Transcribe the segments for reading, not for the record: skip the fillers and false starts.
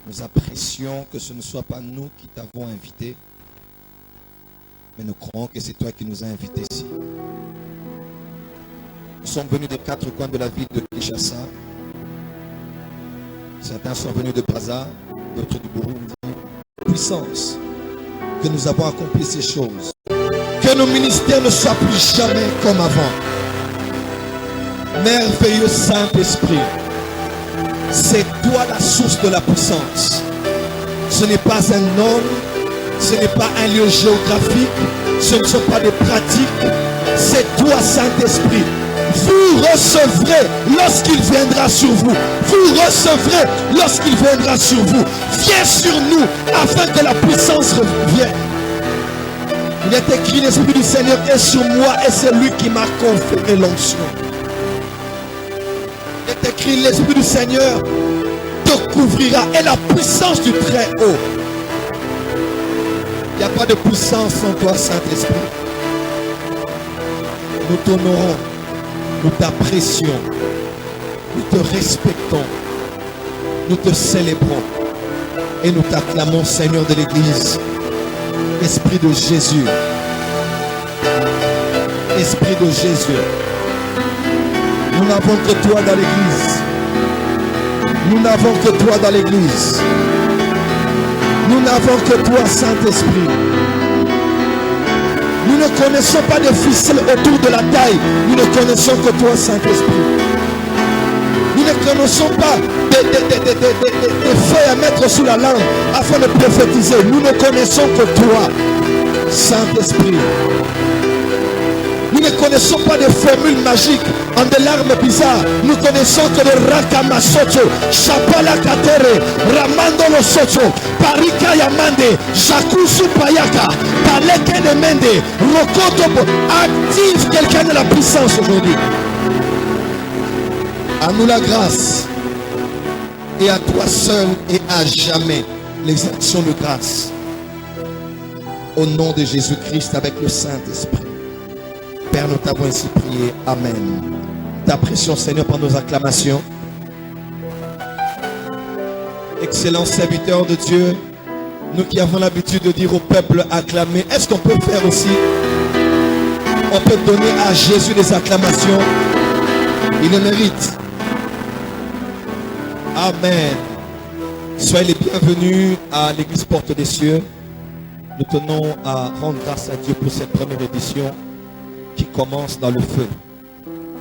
Nous apprécions que ce ne soit pas nous qui t'avons invité, mais nous croyons que c'est toi qui nous as invités ici. Nous sommes venus des quatre coins de la ville de Kinshasa. Certains sont venus de Brazza, d'autres du Burundi. Puissance, que nous avons accompli ces choses. Que nos ministères ne soient plus jamais comme avant. Merveilleux Saint-Esprit, c'est toi la source de la puissance. Ce n'est pas un homme, ce n'est pas un lieu géographique, ce ne sont pas des pratiques, c'est toi Saint-Esprit. Vous recevrez lorsqu'il viendra sur vous. Vous recevrez lorsqu'il viendra sur vous. Viens sur nous afin que la puissance revienne. Il est écrit, l'Esprit du Seigneur est sur moi et c'est lui qui m'a conféré l'onction. Il est écrit, l'Esprit du Seigneur te couvrira et la puissance du Très-Haut. Il n'y a pas de puissance en toi, Saint-Esprit. Nous t'honorons, nous t'apprécions, nous te respectons, nous te célébrons et nous t'acclamons, Seigneur de l'Église. Esprit de Jésus, Esprit de Jésus, nous n'avons que toi dans l'Église. Nous n'avons que toi dans l'Église. Nous n'avons que toi, Saint-Esprit. Nous ne connaissons pas de ficelles autour de la taille. Nous ne connaissons que toi, Saint-Esprit. Nous ne connaissons pas des feuilles à mettre sous la langue afin de prophétiser. Nous ne connaissons que toi, Saint-Esprit. Nous ne connaissons pas de formules magiques en des larmes bizarres. Nous connaissons que le Rakamasocho, Chapala Katere, Ramando lo Socho, Parika Yamande, Jakusu Payaka, Paleke de Mende, Rokotopo. Active quelqu'un de la puissance aujourd'hui. À nous la grâce. Et à toi seul et à jamais les actions de grâce. Au nom de Jésus-Christ avec le Saint-Esprit. Père, nous t'avons ainsi prié. Amen. T'apprécions, Seigneur, par nos acclamations. Excellent serviteur de Dieu, nous qui avons l'habitude de dire au peuple acclamer, est-ce qu'on peut faire aussi? On peut donner à Jésus des acclamations. Il le mérite. Amen. Soyez les bienvenus à l'église Porte des Cieux. Nous tenons à rendre grâce à Dieu pour cette première édition qui commence dans le feu.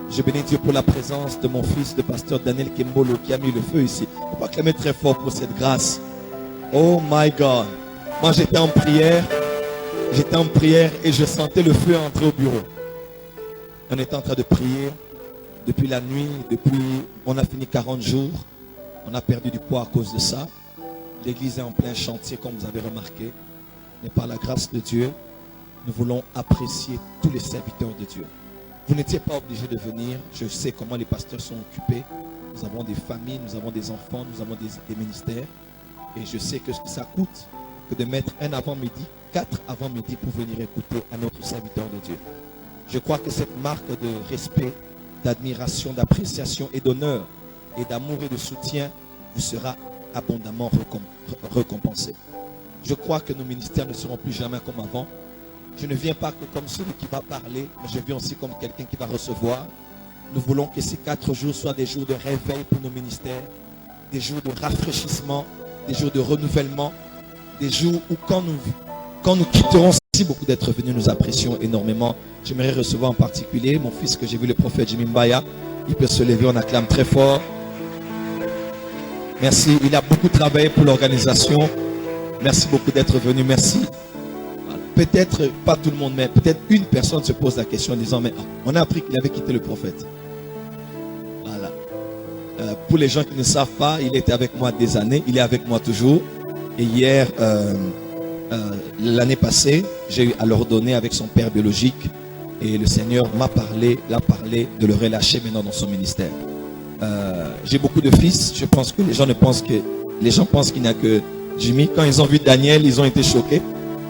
Je bénis Dieu pour la présence de mon fils, de pasteur Daniel Kembolo, qui a mis le feu ici. On peut acclamer très fort pour cette grâce. Oh my God. Moi j'étais en prière et je sentais le feu entrer au bureau. On était en train de prier depuis la nuit, on a fini 40 jours. On a perdu du poids à cause de ça. L'église est en plein chantier, comme vous avez remarqué. Mais par la grâce de Dieu, nous voulons apprécier tous les serviteurs de Dieu. Vous n'étiez pas obligés de venir. Je sais comment les pasteurs sont occupés. Nous avons des familles, nous avons des enfants, nous avons des ministères. Et je sais que ça coûte que de mettre un avant-midi, 4 avant-midi pour venir écouter à notre serviteur de Dieu. Je crois que cette marque de respect, d'admiration, d'appréciation et d'honneur et d'amour et de soutien vous sera abondamment récompensé. Je crois que nos ministères ne seront plus jamais comme avant. Je ne viens pas que comme celui qui va parler, mais je viens aussi comme quelqu'un qui va recevoir. Nous voulons que ces 4 jours soient des jours de réveil pour nos ministères, des jours de rafraîchissement, des jours de renouvellement, des jours où quand nous quitterons, merci beaucoup d'être venus, nous apprécions énormément. J'aimerais recevoir en particulier mon fils que j'ai vu, le prophète Jimmy Mbaya. Il peut se lever, on acclame très fort. Merci, il a beaucoup travaillé pour l'organisation. Merci beaucoup d'être venu, merci. Peut-être pas tout le monde, mais peut-être une personne se pose la question en disant, mais on a appris qu'il avait quitté le prophète. Voilà. Pour les gens qui ne savent pas, il était avec moi des années, il est avec moi toujours. Et hier, l'année passée, j'ai eu à l'ordonner avec son père biologique. Et le Seigneur l'a parlé de le relâcher maintenant dans son ministère. J'ai beaucoup de fils. Je pense que les gens pensent qu'il n'y a que Jimmy. Quand ils ont vu Daniel, ils ont été choqués.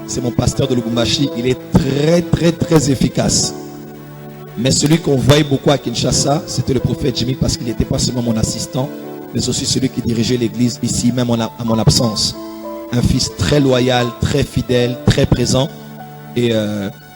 C'est mon pasteur de Lubumbashi. Il est très, très, très efficace. Mais celui qu'on voyait beaucoup à Kinshasa, c'était le prophète Jimmy parce qu'il n'était pas seulement mon assistant, mais aussi celui qui dirigeait l'église ici, même à mon absence. Un fils très loyal, très fidèle, très présent. Et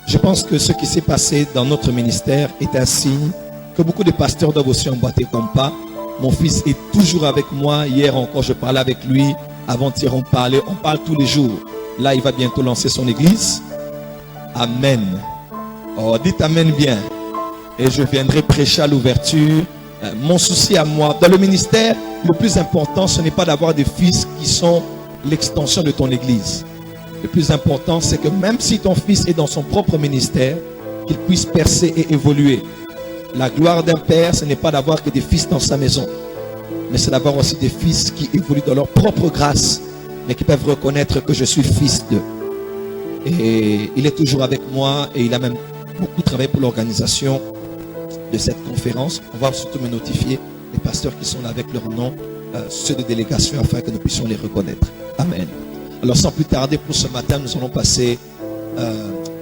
je pense que ce qui s'est passé dans notre ministère est un signe que beaucoup de pasteurs doivent aussi emboîter comme pas. Mon fils est toujours avec moi. Hier encore, je parlais avec lui. Avant-hier, on parle tous les jours. Là, il va bientôt lancer son église. Amen. Oh, dites amen bien. Et je viendrai prêcher à l'ouverture. Mon souci à moi, dans le ministère, le plus important, ce n'est pas d'avoir des fils qui sont l'extension de ton église. Le plus important, c'est que même si ton fils est dans son propre ministère, qu'il puisse percer et évoluer. La gloire d'un père, ce n'est pas d'avoir que des fils dans sa maison, mais c'est d'avoir aussi des fils qui évoluent dans leur propre grâce, mais qui peuvent reconnaître que je suis fils d'eux. Et il est toujours avec moi et il a même beaucoup travaillé pour l'organisation de cette conférence. On va surtout me notifier les pasteurs qui sont là avec leur nom, ceux de délégation, afin que nous puissions les reconnaître. Amen. Alors sans plus tarder, pour ce matin, nous allons passer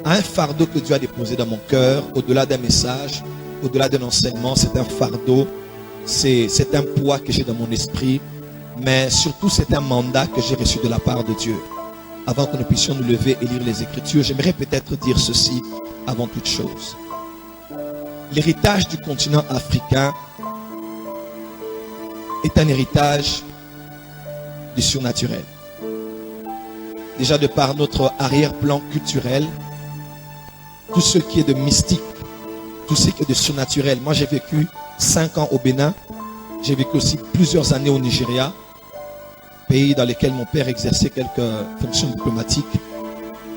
à un fardeau que Dieu a déposé dans mon cœur, au-delà d'un message, au-delà d'un enseignement. C'est un fardeau, c'est un poids que j'ai dans mon esprit, mais surtout c'est un mandat que j'ai reçu de la part de Dieu. Avant que nous puissions nous lever et lire les Écritures, j'aimerais peut-être dire ceci avant toute chose. L'héritage du continent africain est un héritage du surnaturel. Déjà de par notre arrière-plan culturel, tout ce qui est de mystique, tout ce qui est de surnaturel. Moi, j'ai vécu 5 ans au Bénin. J'ai vécu aussi plusieurs années au Nigeria, pays dans lequel mon père exerçait quelques fonctions diplomatiques.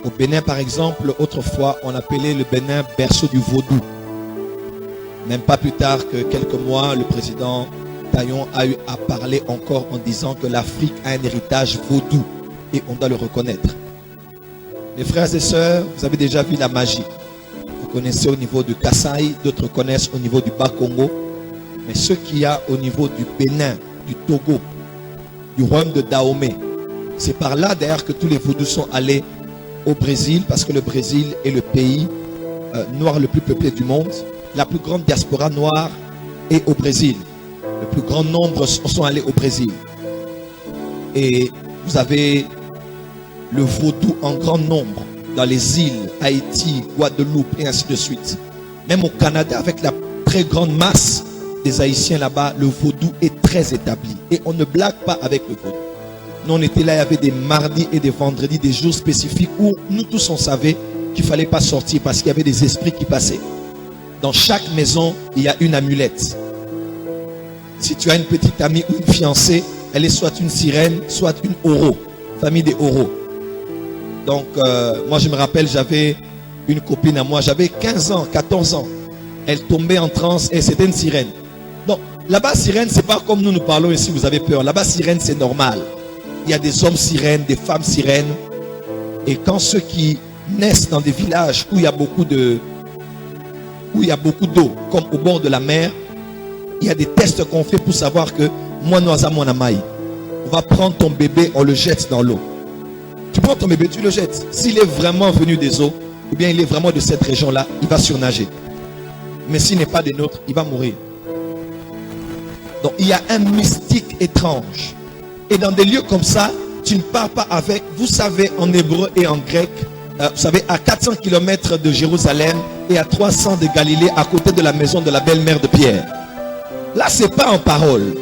Au Bénin, par exemple, autrefois, on appelait le Bénin berceau du vaudou. Même pas plus tard que quelques mois, le président Taillon a eu à parler encore en disant que l'Afrique a un héritage vaudou et on doit le reconnaître. Mes frères et sœurs, vous avez déjà vu la magie. Vous connaissez au niveau du Kasaï, d'autres connaissent au niveau du Bas-Congo. Mais ce qu'il y a au niveau du Bénin, du Togo, du royaume de Dahomey, c'est par là d'ailleurs que tous les vaudous sont allés au Brésil, parce que le Brésil est le pays noir le plus peuplé du monde. La plus grande diaspora noire est au Brésil. Le plus grand nombre sont allés au Brésil. Et vous avez le vaudou en grand nombre dans les îles, Haïti, Guadeloupe et ainsi de suite. Même au Canada, avec la très grande masse des Haïtiens là-bas, le vaudou est très établi. Et on ne blague pas avec le vaudou. Nous, on était là, il y avait des mardis et des vendredis, des jours spécifiques où nous tous, on savait qu'il ne fallait pas sortir parce qu'il y avait des esprits qui passaient. Dans chaque maison, il y a une amulette. Si tu as une petite amie ou une fiancée, elle est soit une sirène, soit une oro, famille des oros. Donc, moi, je me rappelle, j'avais une copine à moi, j'avais 15 ans, 14 ans. Elle tombait en transe et c'était une sirène. Donc, là-bas, sirène, c'est pas comme nous parlons ici, vous avez peur. Là-bas, sirène, c'est normal. Il y a des hommes sirènes, des femmes sirènes. Et quand ceux qui naissent dans des villages où il y a beaucoup d'eau, comme au bord de la mer, il y a des tests qu'on fait pour savoir que moi, on va prendre ton bébé, on le jette dans l'eau. Tu prends ton bébé, tu le jettes. S'il est vraiment venu des eaux, ou bien il est vraiment de cette région-là, il va surnager. Mais s'il n'est pas des nôtres, il va mourir. Donc il y a un mystique étrange. Et dans des lieux comme ça, tu ne pars pas avec, vous savez, en hébreu et en grec, vous savez, à 400 km de Jérusalem et à 300 de Galilée, à côté de la maison de la belle-mère de Pierre. Là, ce n'est pas en parole.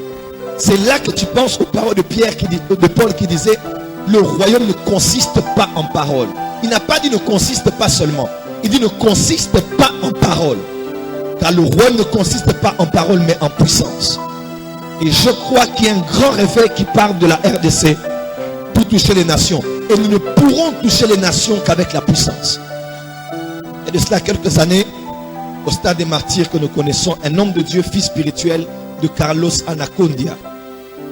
C'est là que tu penses aux paroles de Pierre, de Paul qui disait, le royaume ne consiste pas en parole. Il n'a pas dit ne consiste pas seulement. Il dit ne consiste pas en parole. Car le royaume ne consiste pas en parole, mais en puissance. Et je crois qu'il y a un grand réveil qui part de la RDC pour toucher les nations. Et nous ne pourrons toucher les nations qu'avec la puissance. Et de cela quelques années, au stade des martyrs que nous connaissons, un homme de Dieu, fils spirituel de Carlos Anacondia,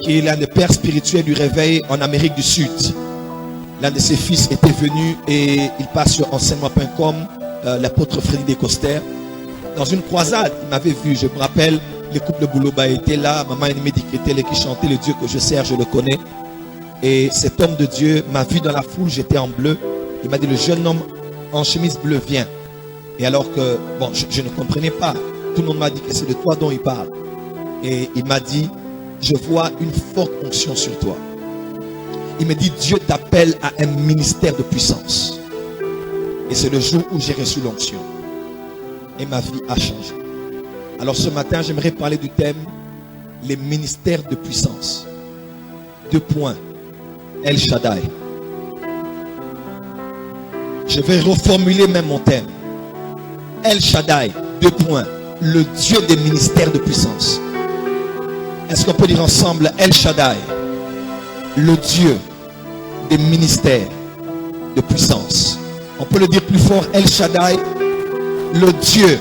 qui est l'un des pères spirituels du réveil en Amérique du Sud. L'un de ses fils était venu et il passe sur enseignement.com, l'apôtre Frédéric Descoster. Dans une croisade, il m'avait vu, je me rappelle, les couples de Bouloba étaient là, maman Ennemé Dikritele qui chantait le Dieu que je sers, je le connais. Et cet homme de Dieu m'a vu dans la foule, j'étais en bleu. Il m'a dit, le jeune homme en chemise bleue vient. Et alors que, bon, je ne comprenais pas. Tout le monde m'a dit que c'est de toi dont il parle. Et il m'a dit, je vois une forte onction sur toi. Il me dit, Dieu t'appelle à un ministère de puissance. Et c'est le jour où j'ai reçu l'onction. Et ma vie a changé. Alors ce matin, j'aimerais parler du thème, les ministères de puissance. 2 points. El Shaddai. Je vais reformuler même mon thème. El Shaddai. 2 points. Le Dieu des ministères de puissance. Est-ce qu'on peut dire ensemble El Shaddai, le Dieu des ministères de puissance? On peut le dire plus fort, El Shaddai, le Dieu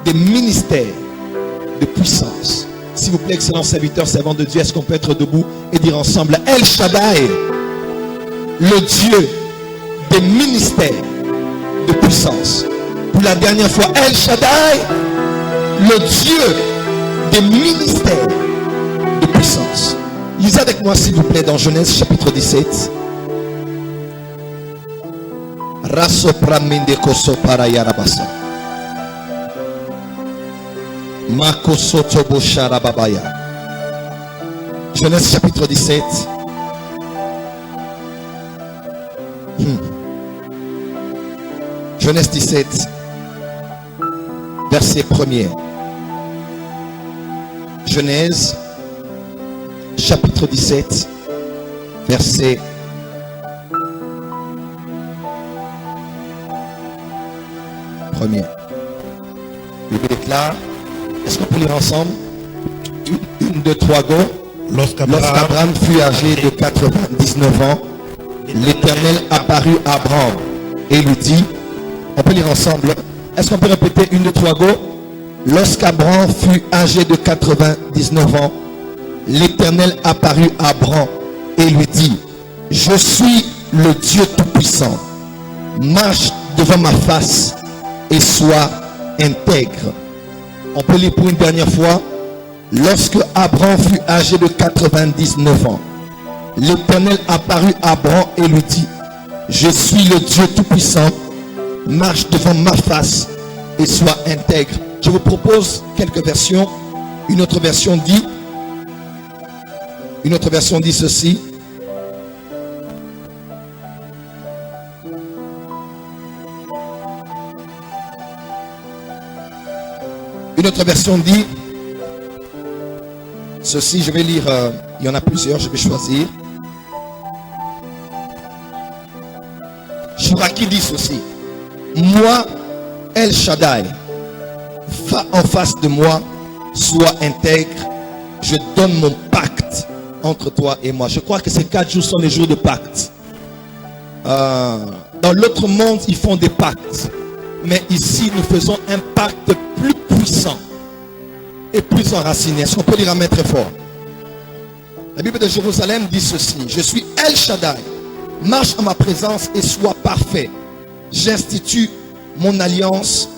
des ministères de puissance. S'il vous plaît, excellent serviteur, servant de Dieu, est-ce qu'on peut être debout et dire ensemble El Shaddai, le Dieu des ministères de puissance? Pour la dernière fois, El Shaddai, le Dieu des ministères de puissance. Lisez avec moi s'il vous plaît dans Genèse chapitre 17. Genèse chapitre 17. Genèse 17, verset 1er. Genèse chapitre 17, verset 1er. Il déclare, est-ce qu'on peut lire ensemble? 1, 2, 3, go. Lorsqu'Abraham fut âgé de 99 ans, l'Éternel apparut à Abraham et lui dit, on peut lire ensemble, est-ce qu'on peut répéter 1, 2, 3, go? Lorsqu'Abraham fut âgé de 99 ans, l'Éternel apparut à Abraham et lui dit, je suis le Dieu Tout-Puissant, marche devant ma face et sois intègre. On peut lire pour une dernière fois. Lorsque Abraham fut âgé de 99 ans, l'Éternel apparut à Abraham et lui dit, je suis le Dieu Tout-Puissant, marche devant ma face et sois intègre. Je vous propose quelques versions. Une autre version dit ceci. Une autre version dit ceci, je vais lire, il y en a plusieurs, je vais choisir. Chouraki dit ceci, moi, El Shaddai, va en face de moi, sois intègre, je donne mon pacte entre toi et moi. Je crois que ces 4 jours sont les jours de pacte. Dans l'autre monde, ils font des pactes. Mais ici, nous faisons un pacte plus puissant et plus enraciné. Est-ce qu'on peut lire un maître très fort? La Bible de Jérusalem dit ceci, je suis El Shaddai, marche en ma présence et sois parfait. J'institue mon alliance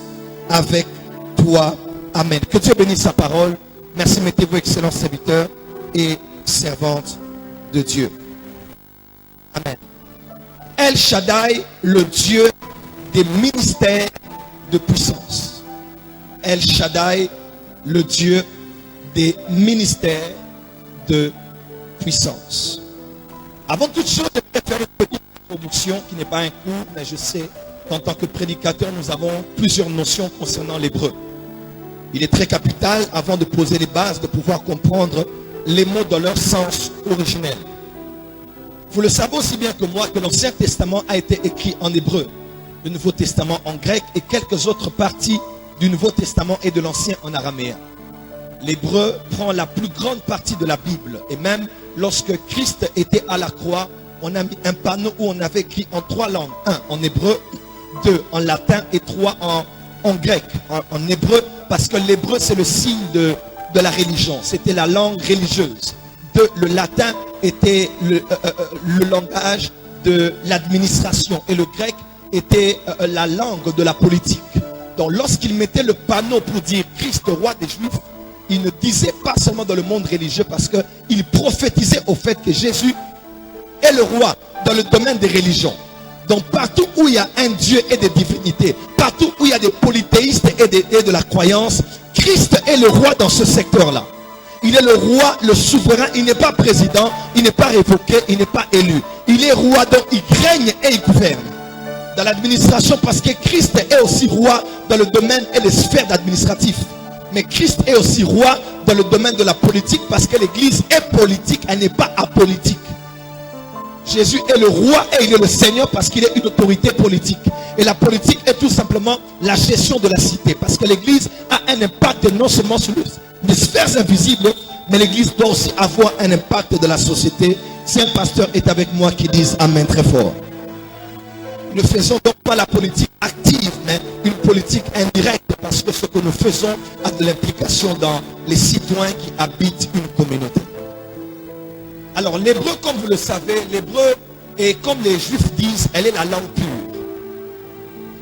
avec toi. Amen. Que Dieu bénisse sa parole. Merci, mettez-vous, excellents serviteurs et servantes de Dieu. Amen. El Shaddai, le Dieu des ministères de puissance. El Shaddai, le Dieu des ministères de puissance. Avant toute chose, je vais faire une petite introduction qui n'est pas un cours, mais je sais qu'en tant que prédicateur, nous avons plusieurs notions concernant l'hébreu. Il est très capital, avant de poser les bases, de pouvoir comprendre les mots dans leur sens originel. Vous le savez aussi bien que moi que l'Ancien Testament a été écrit en hébreu, le Nouveau Testament en grec et quelques autres parties du Nouveau Testament et de l'Ancien en araméen. L'hébreu prend la plus grande partie de la Bible. Et même lorsque Christ était à la croix, on a mis un panneau où on avait écrit en 3 langues. 1 en hébreu, 2 en latin et 3 en grec. En hébreu, parce que l'hébreu c'est le signe de la religion. C'était la langue religieuse. 2, le latin était le langage de l'administration. Et le grec était la langue de la politique. Donc lorsqu'il mettait le panneau pour dire Christ roi des Juifs, il ne disait pas seulement dans le monde religieux, parce qu'il prophétisait au fait que Jésus est le roi dans le domaine des religions. Donc partout où il y a un Dieu et des divinités, partout où il y a des polythéistes et de la croyance, Christ est le roi dans ce secteur-là. Il est le roi, le souverain. Il n'est pas président, il n'est pas révoqué, il n'est pas élu. Il est roi, donc il règne et il gouverne. Dans l'administration, parce que Christ est aussi roi dans le domaine et les sphères administratives. Mais Christ est aussi roi dans le domaine de la politique, parce que l'église est politique, elle n'est pas apolitique. Jésus est le roi et il est le Seigneur parce qu'il est une autorité politique. Et la politique est tout simplement la gestion de la cité. Parce que l'église a un impact non seulement sur les sphères invisibles, mais l'église doit aussi avoir un impact de la société. Si un pasteur est avec moi, qui dise Amen très fort. Ne faisons donc pas la politique active, mais une politique indirecte, parce que ce que nous faisons a de l'implication dans les citoyens qui habitent une communauté. Alors l'hébreu, comme vous le savez, l'hébreu, et comme les juifs disent, elle est la langue pure.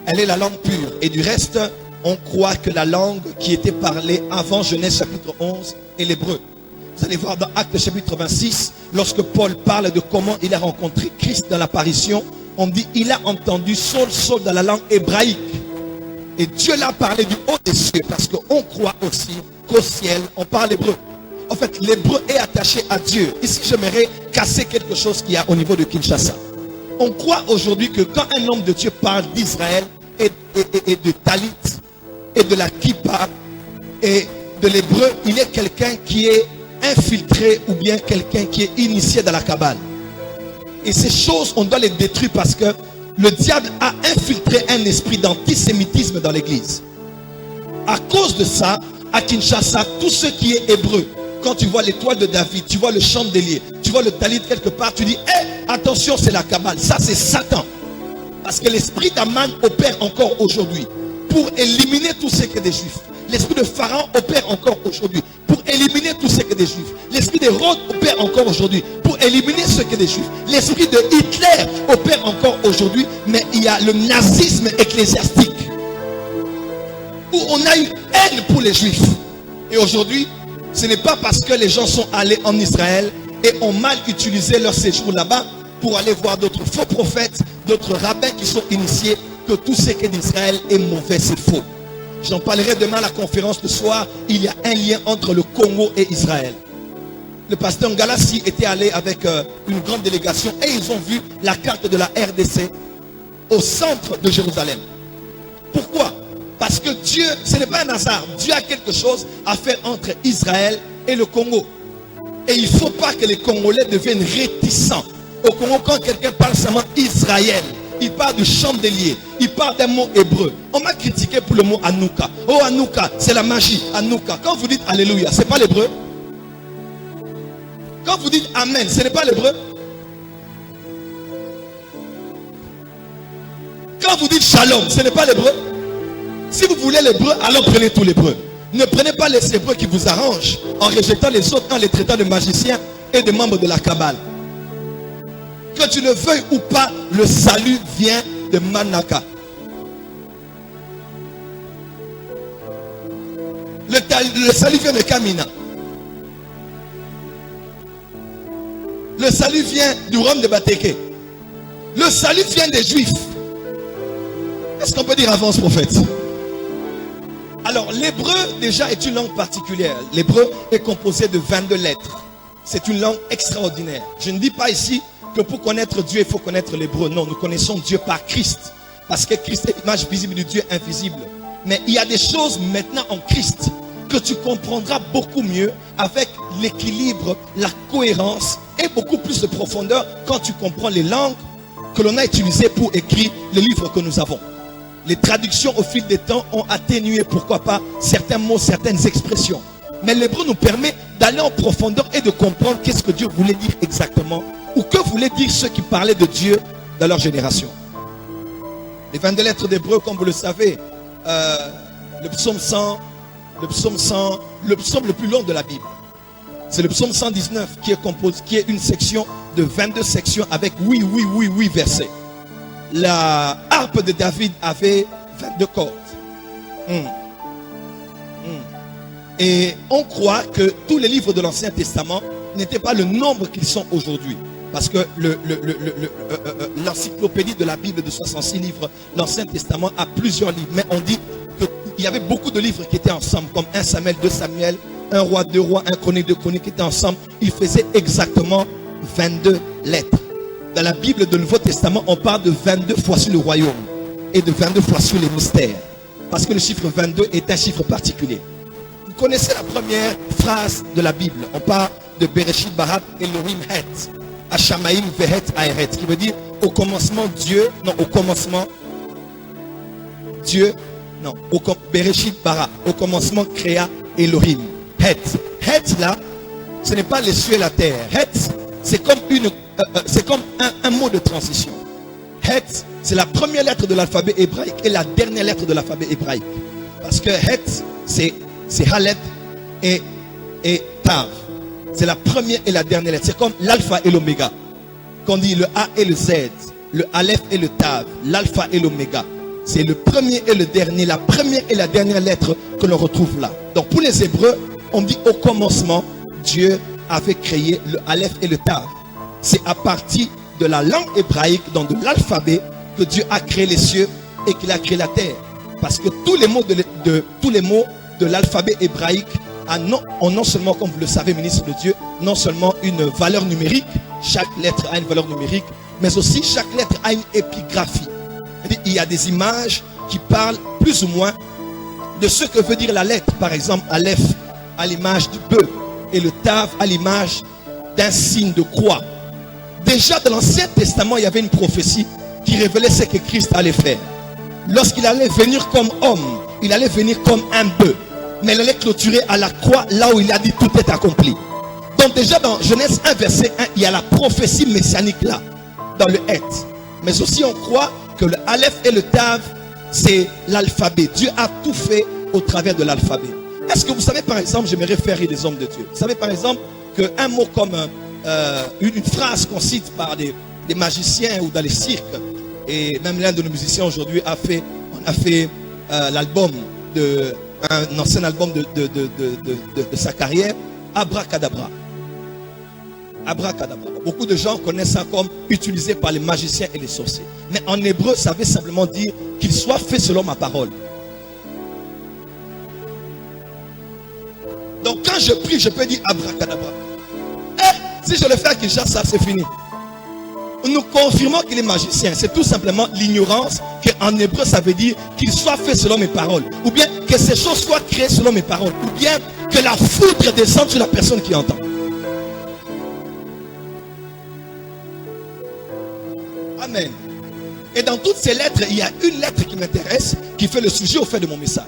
Elle est la langue pure. Et du reste, on croit que la langue qui était parlée avant Genèse chapitre 11 est l'hébreu. Vous allez voir dans Actes chapitre 26, lorsque Paul parle de comment il a rencontré Christ dans l'apparition, on dit il a entendu Saul, Saul dans la langue hébraïque. Et Dieu l'a parlé du haut des cieux, parce qu'on croit aussi qu'au ciel, on parle hébreu. En fait, l'hébreu est attaché à Dieu. Ici, j'aimerais casser quelque chose qu'il y a au niveau de Kinshasa. On croit aujourd'hui que quand un homme de Dieu parle d'Israël et de Talit et de la Kippa et de l'hébreu, il est quelqu'un qui est infiltré ou bien quelqu'un qui est initié dans la Kabbale. Et ces choses, on doit les détruire parce que le diable a infiltré un esprit d'antisémitisme dans l'église. À cause de ça, à Kinshasa, tout ce qui est hébreu, quand tu vois l'étoile de David, tu vois le chandelier, tu vois le talit quelque part, tu dis, attention, c'est la Kabbale. Ça, c'est Satan. Parce que l'esprit d'Aman opère encore aujourd'hui pour éliminer tout ce qui est des juifs. L'esprit de Pharaon opère encore aujourd'hui pour éliminer tout ce qui est des juifs. L'esprit d'Hérode opère encore aujourd'hui pour éliminer ce qui est des juifs. L'esprit de Hitler opère encore aujourd'hui, mais il y a le nazisme ecclésiastique où on a une haine pour les juifs. Et aujourd'hui, ce n'est pas parce que les gens sont allés en Israël et ont mal utilisé leur séjour là-bas pour aller voir d'autres faux prophètes, d'autres rabbins qui sont initiés, que tout ce qui est d'Israël est mauvais, c'est faux. J'en parlerai demain à la conférence de soir. Il y a un lien entre le Congo et Israël. Le pasteur Ngalassi était allé avec une grande délégation et ils ont vu la carte de la RDC au centre de Jérusalem. Pourquoi? Parce que Dieu, ce n'est pas un hasard. Dieu a quelque chose à faire entre Israël et le Congo. Et il ne faut pas que les Congolais deviennent réticents. Au Congo, quand quelqu'un parle seulement Israël, il parle du chandelier, il parle d'un mot hébreu. On m'a critiqué pour le mot Hanouka. Oh, Hanouka, c'est la magie. Hanouka. Quand vous dites Alléluia, ce n'est pas l'hébreu. Quand vous dites Amen, ce n'est pas l'hébreu. Quand vous dites Shalom, ce n'est pas l'hébreu. Si vous voulez l'hébreu, alors prenez tout l'hébreu. Ne prenez pas les hébreux qui vous arrangent en rejetant les autres, en les traitant de magiciens et de membres de la Kabbale. Que tu le veuilles ou pas, le salut vient de Manaka. Le salut vient de Kamina. Le salut vient du Rhum de Bateke. Le salut vient des Juifs. Est-ce qu'on peut dire avance, prophète? Alors, l'hébreu déjà est une langue particulière. L'hébreu est composé de 22 lettres. C'est une langue extraordinaire. Je ne dis pas ici que pour connaître Dieu, il faut connaître l'hébreu. Non, nous connaissons Dieu par Christ. Parce que Christ est l'image visible du Dieu invisible. Mais il y a des choses maintenant en Christ que tu comprendras beaucoup mieux avec l'équilibre, la cohérence et beaucoup plus de profondeur quand tu comprends les langues que l'on a utilisées pour écrire les livres que nous avons. Les traductions au fil des temps ont atténué, pourquoi pas, certains mots, certaines expressions. Mais l'hébreu nous permet d'aller en profondeur et de comprendre qu'est-ce que Dieu voulait dire exactement, ou que voulaient dire ceux qui parlaient de Dieu dans leur génération. Les 22 lettres d'hébreu, comme vous le savez, le psaume 100, le psaume le plus long de la Bible. C'est le psaume 119 qui est une section de 22 sections avec oui versets. La harpe de David avait 22 cordes. Et on croit que tous les livres de l'Ancien Testament n'étaient pas le nombre qu'ils sont aujourd'hui. Parce que l'encyclopédie de la Bible de 66 livres, l'Ancien Testament a plusieurs livres. Mais on dit qu'il y avait beaucoup de livres qui étaient ensemble, comme 1 Samuel, 2 Samuel, 1 roi, 2 rois, 1 chronique, 2 chroniques qui étaient ensemble, ils faisaient exactement 22 lettres. Dans la Bible du Nouveau Testament, on parle de 22 fois sur le royaume et de 22 fois sur les mystères. Parce que le chiffre 22 est un chiffre particulier. Vous connaissez la première phrase de la Bible. On parle de Bereshit Barat Elohim Het. Hashamaim Vehet Aeret. Qui veut dire au commencement Dieu. Non, au commencement Dieu. Non, Bereshit Bara. Au commencement créa Elohim. Het. Het là, ce n'est pas les cieux et la terre. Het, c'est comme un mot de transition. Het, c'est la première lettre de l'alphabet hébraïque et la dernière lettre de l'alphabet hébraïque. Parce que Het, c'est Halet et Tav. C'est la première et la dernière lettre. C'est comme l'alpha et l'oméga. Qu'on dit le A et le Z, le Aleph et le Tav, l'alpha et l'oméga. C'est le premier et le dernier, la première et la dernière lettre que l'on retrouve là. Donc pour les Hébreux, on dit au commencement, Dieu avait créé le Aleph et le Tav. C'est à partir de la langue hébraïque, donc de l'alphabet, que Dieu a créé les cieux et qu'il a créé la terre. Parce que tous les mots de l'alphabet hébraïque ont non seulement, comme vous le savez, ministre de Dieu, non seulement une valeur numérique, chaque lettre a une valeur numérique, mais aussi chaque lettre a une épigraphie. C'est-à-dire, il y a des images qui parlent plus ou moins de ce que veut dire la lettre. Par exemple, Aleph à l'image du bœuf et le Tav à l'image d'un signe de croix. Déjà dans l'Ancien Testament, il y avait une prophétie qui révélait ce que Christ allait faire. Lorsqu'il allait venir comme homme, il allait venir comme un bœuf. Mais il allait clôturer à la croix là où il a dit tout est accompli. Donc déjà dans Genèse 1 verset 1, il y a la prophétie messianique là, dans le Het. Mais aussi on croit que le Aleph et le Tav, c'est l'alphabet. Dieu a tout fait au travers de l'alphabet. Est-ce que vous savez par exemple, j'aimerais faire rire des hommes de Dieu. Vous savez par exemple qu'un mot comme une phrase qu'on cite par des magiciens ou dans les cirques, et même l'un de nos musiciens aujourd'hui a fait l'album un ancien album de sa carrière, Abracadabra. Abracadabra. Beaucoup de gens connaissent ça comme utilisé par les magiciens et les sorciers. Mais en hébreu, ça veut simplement dire qu'il soit fait selon ma parole. Donc quand je prie, je peux dire Abracadabra. Si je le fais à Kinshasa, c'est fini. Nous confirmons qu'il est magicien. C'est tout simplement l'ignorance qu'en hébreu ça veut dire qu'il soit fait selon mes paroles. Ou bien que ces choses soient créées selon mes paroles. Ou bien que la foudre descende sur la personne qui entend. Amen. Et dans toutes ces lettres, il y a une lettre qui m'intéresse, qui fait le sujet au fait de mon message.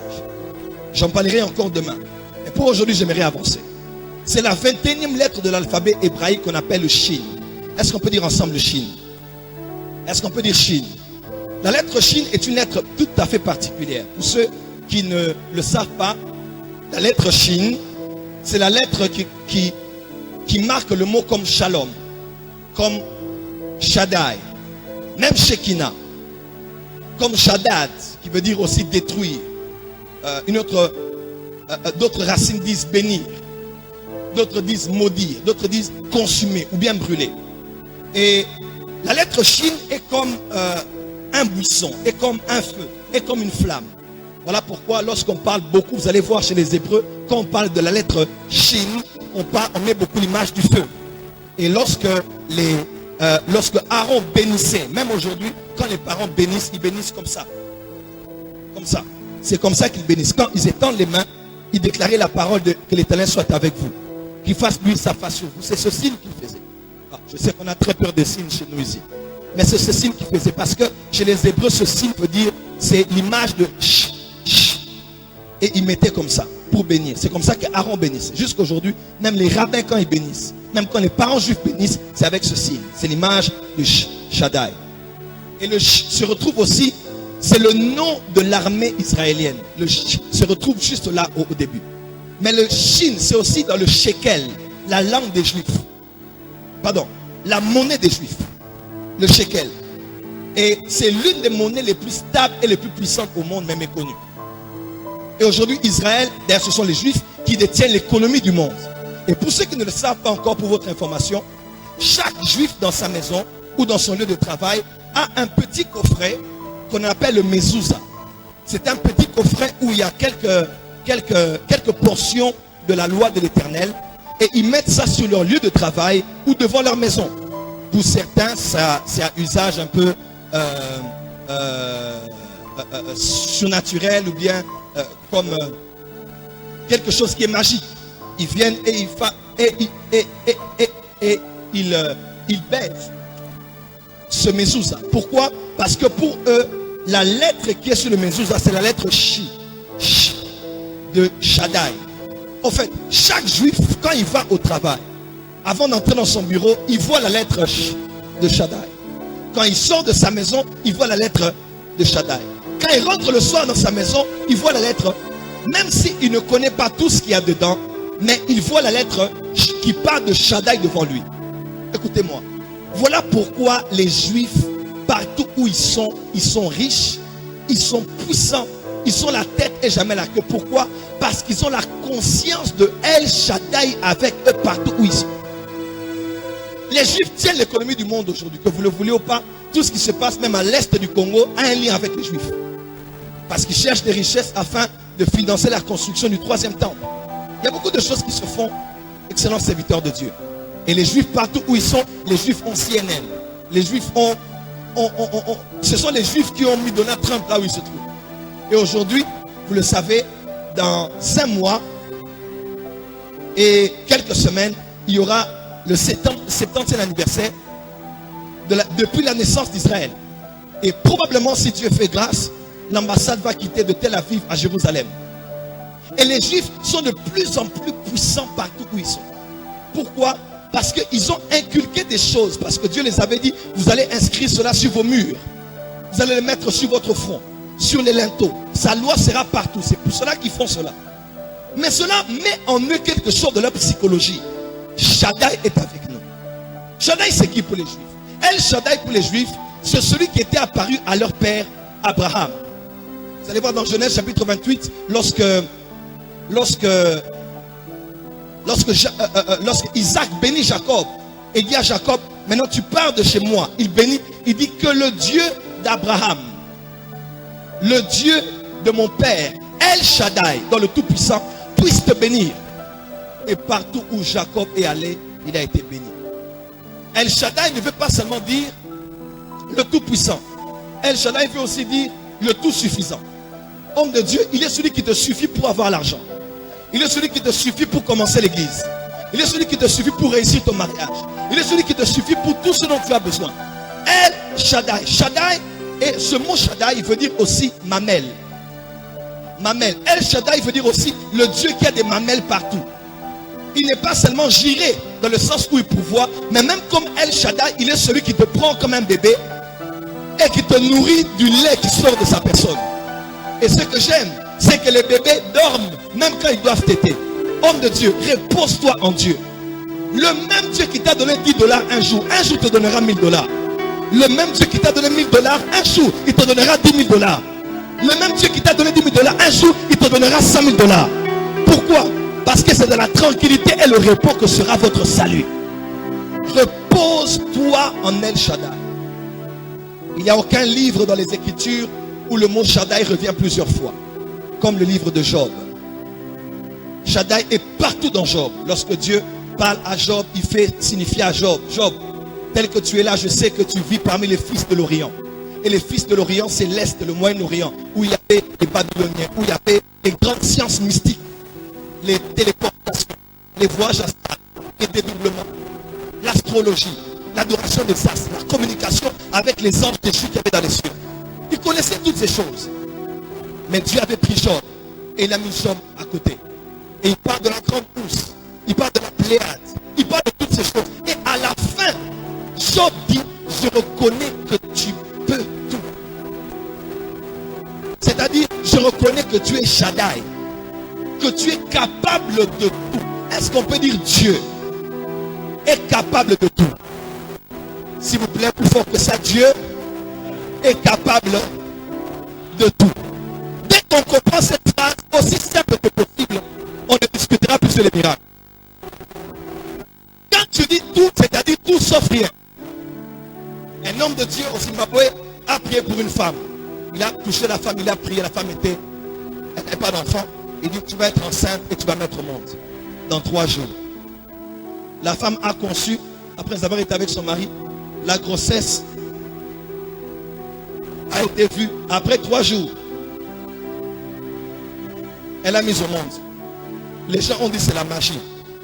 J'en parlerai encore demain. Mais pour aujourd'hui, j'aimerais avancer. C'est la 21e lettre de l'alphabet hébraïque qu'on appelle le Shin. Est-ce qu'on peut dire ensemble le Shin? Est-ce qu'on peut dire Shin? La lettre Shin est une lettre tout à fait particulière. Pour ceux qui ne le savent pas, la lettre Shin, c'est la lettre qui marque le mot comme Shalom, comme Shaddai, même Shekinah, comme Shaddad, qui veut dire aussi détruire. D'autres racines disent bénir, d'autres disent maudire, d'autres disent consumer ou bien brûler. Et la lettre Shin est comme un buisson, est comme un feu, est comme une flamme. Voilà pourquoi lorsqu'on parle beaucoup, vous allez voir chez les Hébreux, quand on parle de la lettre Shin, on met beaucoup l'image du feu. Et lorsque Aaron bénissait, même aujourd'hui, quand les parents bénissent, ils bénissent comme ça. Comme ça. C'est comme ça qu'ils bénissent. Quand ils étendent les mains, ils déclaraient la parole que l'Éternel soit avec vous. Qu'il fasse lui sa face sur vous. C'est ce signe qu'il faisait. Je sais qu'on a très peur des signes chez nous ici. Mais c'est ce signe qu'il faisait. Parce que chez les Hébreux, ce signe veut dire, c'est l'image de ch. Et ils mettaient comme ça pour bénir. C'est comme ça qu'Aaron bénissait. Jusqu'aujourd'hui, même les rabbins quand ils bénissent, même quand les parents juifs bénissent, c'est avec ce signe. C'est l'image de Shaddai. Et le ch se retrouve aussi, c'est le nom de l'armée israélienne. Le ch se retrouve juste là au début. Mais le shin, c'est aussi dans le shekel, la langue des juifs. Pardon, la monnaie des juifs. Le shekel. Et c'est l'une des monnaies les plus stables et les plus puissantes au monde, même méconnue. Et aujourd'hui, Israël, d'ailleurs, ce sont les Juifs qui détiennent l'économie du monde. Et pour ceux qui ne le savent pas encore, pour votre information, chaque Juif dans sa maison ou dans son lieu de travail a un petit coffret qu'on appelle le mezouza. C'est un petit coffret où il y a quelques portions de la loi de l'Éternel et ils mettent ça sur leur lieu de travail ou devant leur maison. Pour certains, c'est un usage un peu surnaturel ou bien comme quelque chose qui est magique. Ils viennent et ils baisent ce mezouza. Pourquoi? Parce que pour eux, la lettre qui est sur le mezouza, c'est la lettre Shi de Shaddai. En fait, chaque juif, quand il va au travail, avant d'entrer dans son bureau, il voit la lettre Sh de Shaddai. Quand il sort de sa maison, il voit la lettre de Shaddai. Quand il rentre le soir dans sa maison, il voit la lettre, même s'il ne connaît pas tout ce qu'il y a dedans, mais il voit la lettre qui parle de Shaddai devant lui. Écoutez-moi. Voilà pourquoi les Juifs, partout où ils sont riches, ils sont puissants, ils sont la tête et jamais la queue. Pourquoi? Parce qu'ils ont la conscience de El Shaddai avec eux partout où ils sont. Les Juifs tiennent l'économie du monde aujourd'hui, que vous le voulez ou pas. Tout ce qui se passe même à l'est du Congo a un lien avec les Juifs. Parce qu'ils cherchent des richesses afin de financer la construction du 3e temple. Il y a beaucoup de choses qui se font, excellents serviteurs de Dieu. Et les Juifs, partout où ils sont, les Juifs ont CNN. Les Juifs ce sont les Juifs qui ont mis Donald Trump là où il se trouve. Et aujourd'hui, vous le savez, dans 5 mois et quelques semaines, il y aura le 70e anniversaire depuis la naissance d'Israël. Et probablement, si Dieu fait grâce, l'ambassade va quitter de Tel Aviv à Jérusalem. Et les Juifs sont de plus en plus puissants partout où ils sont. Pourquoi? Parce qu'ils ont inculqué des choses. Parce que Dieu les avait dit, vous allez inscrire cela sur vos murs. Vous allez le mettre sur votre front, sur les linteaux. Sa loi sera partout. C'est pour cela qu'ils font cela. Mais cela met en eux quelque chose de leur psychologie. Shaddai est avec nous. Shaddai, c'est qui pour les Juifs? El Shaddai pour les Juifs, c'est celui qui était apparu à leur père Abraham. Vous allez voir dans Genèse chapitre 28, lorsque Isaac bénit Jacob et dit à Jacob, maintenant tu pars de chez moi. Il bénit, il dit que le Dieu d'Abraham, le Dieu de mon père, El Shaddai, dans le Tout-Puissant, puisse te bénir. Et partout où Jacob est allé, il a été béni. El Shaddai ne veut pas seulement dire le Tout-Puissant. El Shaddai veut aussi dire le Tout-Suffisant. Homme de Dieu, il est celui qui te suffit pour avoir l'argent. Il est celui qui te suffit pour commencer l'église. Il est celui qui te suffit pour réussir ton mariage. Il est celui qui te suffit pour tout ce dont tu as besoin. El Shaddai. Shaddai, et ce mot Shaddai veut dire aussi mamelle. Mamelle. El Shaddai veut dire aussi le Dieu qui a des mamelles partout. Il n'est pas seulement giré dans le sens où il pourvoit, mais même comme El Shaddai, il est celui qui te prend comme un bébé et qui te nourrit du lait qui sort de sa personne. Et ce que j'aime, c'est que les bébés dorment même quand ils doivent téter. Homme de Dieu, repose-toi en Dieu. Le même Dieu qui t'a donné $10 un jour te donnera $1000. Le même Dieu qui t'a donné $1000 un jour, il te donnera $10 000. Le même Dieu qui t'a donné $10 000 un jour, il te donnera $100 000. Pourquoi? Parce que c'est dans la tranquillité et le repos que sera votre salut. Repose-toi en El Shaddai. Il n'y a aucun livre dans les Écritures où le mot Shaddai revient plusieurs fois. Comme le livre de Job. Shaddai est partout dans Job. Lorsque Dieu parle à Job, il fait signifier à Job, Job, tel que tu es là, je sais que tu vis parmi les fils de l'Orient. Et les fils de l'Orient, c'est l'Est, le Moyen-Orient, où il y avait les Babyloniens, où il y avait les grandes sciences mystiques, les téléportations, les voyages astrales, les dédoublements, l'astrologie, l'adoration des astres, la communication avec les anges déchus qu'il y avait dans les cieux. Il connaissait toutes ces choses. Mais Dieu avait pris Job et il a mis Job à côté. Et il parle de la grande pousse, il parle de la Pléiade, il parle de toutes ces choses. Et à la fin, Job dit, je reconnais que tu peux tout. C'est-à-dire, je reconnais que tu es Shaddai, que tu es capable de tout. Est-ce qu'on peut dire Dieu est capable de tout? S'il vous plaît, plus fort que ça, Dieu est capable de tout. Dès qu'on comprend cette phrase, aussi simple que possible, on ne discutera plus sur les miracles. Quand tu dis tout, c'est-à-dire tout sauf rien. Un homme de Dieu au Zimbabwe a prié pour une femme. Il a touché la femme, il a prié, la femme elle n'avait pas d'enfant. Il dit, tu vas être enceinte et tu vas mettre au monde. dans 3 jours. La femme a conçu, après avoir été avec son mari, la grossesse a été vue après 3 jours. Elle a mis au monde. Les gens ont dit c'est la magie.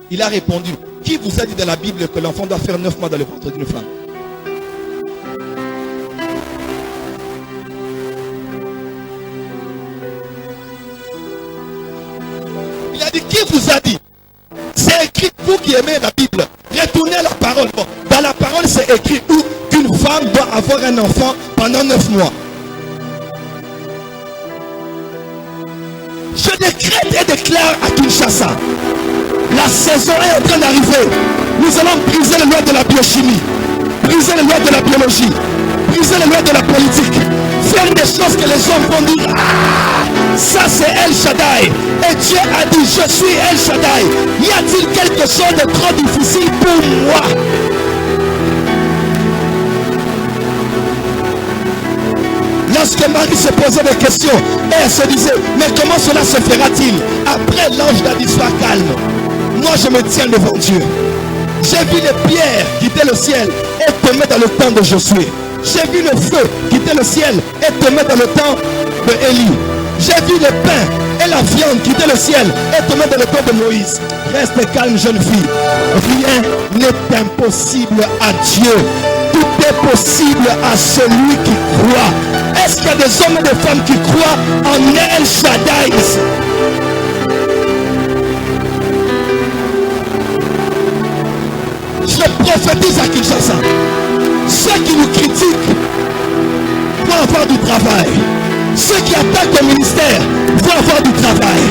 Il a répondu, qui vous a dit dans la Bible que l'enfant doit faire 9 mois dans le ventre d'une femme? Il a dit, qui vous a dit? C'est écrit, vous qui aimez la Bible, retournez à la parole. Bon, dans la parole, c'est écrit où qu'une femme doit avoir un enfant pendant 9 mois. Je décrète et déclare à Kinshasa, la saison est en train d'arriver. Nous allons briser les lois de la biochimie, briser les lois de la biologie, briser les lois de la politique, faire des choses que les hommes vont dire, ah, ça c'est El Shaddai. Et Dieu a dit, je suis El Shaddai. Y a-t-il quelque chose de trop difficile pour moi? Lorsque Marie se posait des questions, elle se disait, mais comment cela se fera-t-il? Après, l'ange a dit, sois calme. Moi, je me tiens devant Dieu. J'ai vu les pierres quitter le ciel et tomber dans le temps de Josué. J'ai vu le feu quitter le ciel et tomber dans le temps de Élie. J'ai vu le pain et la viande quitter le ciel et tomber dans le temps de Moïse. Reste calme, jeune fille. Rien n'est impossible à Dieu. Tout est possible à celui qui croit. Est-ce qu'il y a des hommes et des femmes qui croient en El Shaddai ici? Je prophétise à Kinshasa. Ceux qui nous critiquent vont avoir du travail. Ceux qui attaquent le ministère vont avoir du travail.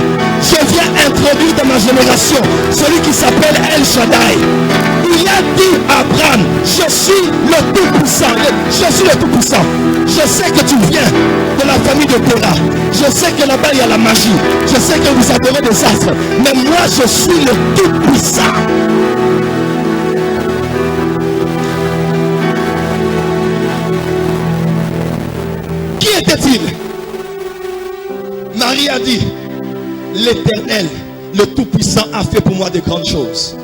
Je viens introduire dans ma génération celui qui s'appelle El Shaddai. Il a dit à Abraham, je suis le Tout-Puissant. Je suis le Tout-Puissant. Je sais que tu viens de la famille de Terah. Je sais que là-bas il y a la magie. Je sais que vous adorez des astres. Mais moi je suis le Tout-Puissant. Qui était-il? Marie a dit, l'Éternel, le Tout-Puissant a fait pour moi de grandes choses.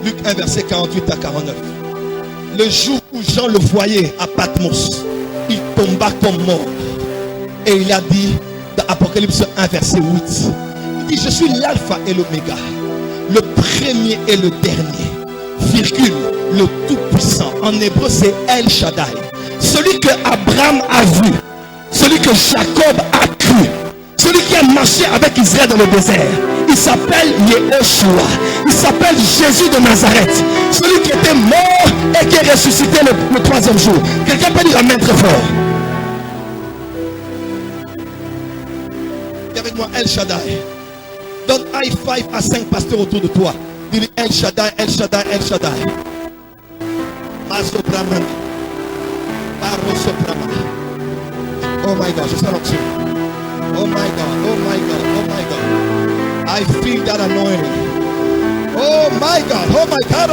Luc 1, verset 48 à 49. Le jour où Jean le voyait à Patmos, il tomba comme mort. Et il a dit, dans Apocalypse 1, verset 8, il dit, je suis l'alpha et l'oméga, le premier et le dernier, virgule, le Tout-Puissant. En hébreu, c'est El Shaddai. Celui que Abraham a vu, celui que Jacob a cru, celui qui a marché avec Israël dans le désert. Il s'appelle Yeshua. Il s'appelle Jésus de Nazareth. Celui qui était mort et qui est ressuscité le 3e jour. Quelqu'un peut dire amen très fort. Dis avec moi El Shaddai. Donne high five à 5 pasteurs autour de toi. Dis El Shaddai, El Shaddai, El Shaddai. Masobraman. Barosobraman. Oh my God, je sens là-dessus. Oh my God, oh my God, oh my God. I feel that anointing. Oh my God, oh my God.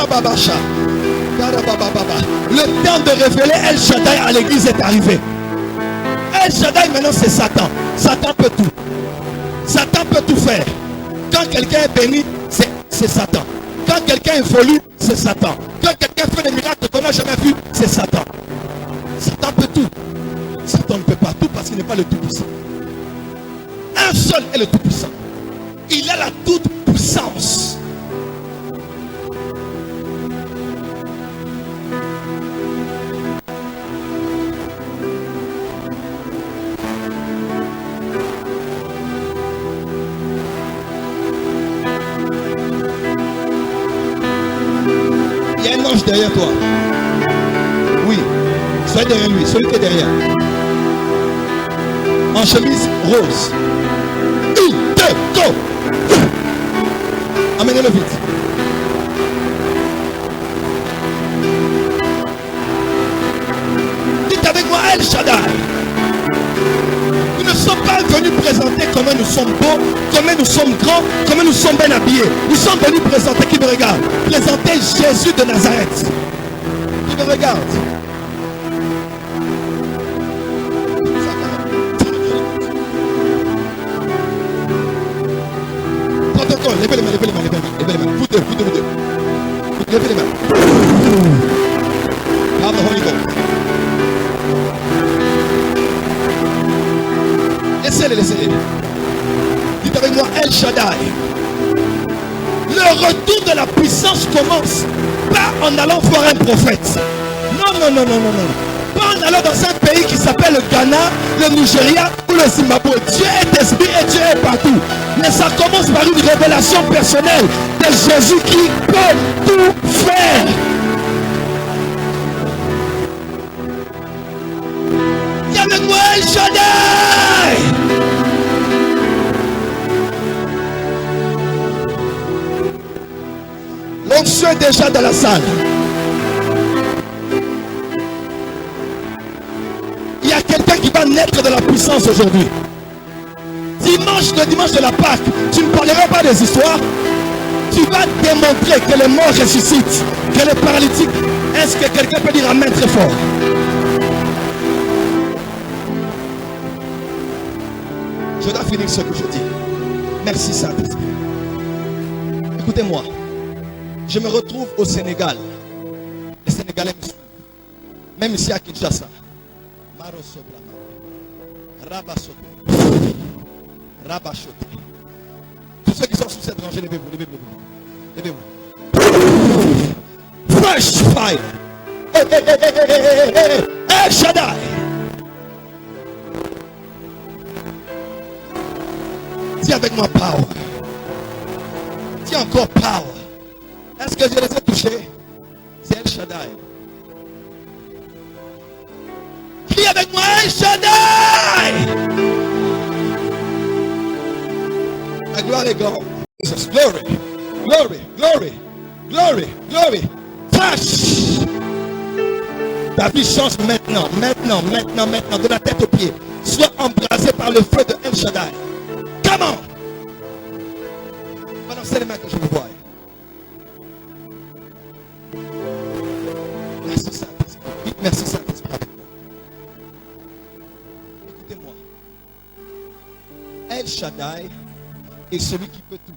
Le temps de révéler El Shaddai à l'église est arrivé. El Shaddai maintenant c'est Satan. Satan peut tout. Satan peut tout faire. Quand quelqu'un est béni, c'est Satan. Quand quelqu'un évolue, c'est Satan. Quand quelqu'un fait des miracles qu'on n'a jamais vu, c'est Satan. Satan peut tout. Satan ne peut pas tout parce qu'il n'est pas le Tout-Puissant. Un seul est le Tout-Puissant. Il a la toute-puissance. Il y a un ange derrière toi. Oui. Sois derrière lui. Celui qui est derrière. En chemise rose. 1, 2, go. Amenez-le vite. Dites avec moi El Shaddai. Nous ne sommes pas venus présenter comment nous sommes beaux, comment nous sommes grands, comment nous sommes bien habillés. Nous sommes venus présenter, qui me regarde, présenter Jésus de Nazareth. Qui me regarde. Levez les mains, levez les mains, levez les mains. Vous Le retour de la puissance commence pas en allant voir un prophète. Non, non, non, non, non, non. Pas en allant dans un pays qui s'appelle le Ghana, le Nigeria ou le Zimbabwe. Dieu est esprit et Dieu est partout. Mais ça commence par une révélation personnelle de Jésus qui peut tout faire. Viens avec moi, El Shaddai. L'onction est déjà dans la salle. Il y a quelqu'un qui va naître de la puissance aujourd'hui. Dimanche, le dimanche de la Pâque, tu ne parleras pas des histoires. Tu vas démontrer que les morts ressuscitent, que les paralytiques. Est-ce que quelqu'un peut dire amen très fort? Je dois finir ce que je dis. Merci Saint-Esprit. Écoutez-moi. Je me retrouve au Sénégal. Les Sénégalais me suivent. Même ici à Kinshasa. Rabachote. Tous ceux qui sont sous cette rangée, levez-vous, levez-vous. Levez-vous. Fresh fire. El Shaddai. Dis avec moi power. Dis encore power. Est-ce que je les ai touchés? C'est El Shaddai. Crie avec moi El Shaddai. La gloire est grande. Jesus, glory, glory, glory, glory, glory. Flash. Ta vie change maintenant, maintenant, maintenant, maintenant, de la tête aux pieds. Sois embrasé par le feu de El Shaddai. Come on. Balancez les mains que je vous vois. Merci Saint-Esprit. Merci Saint-Esprit. Écoutez-moi. El Shaddai est celui qui peut tout.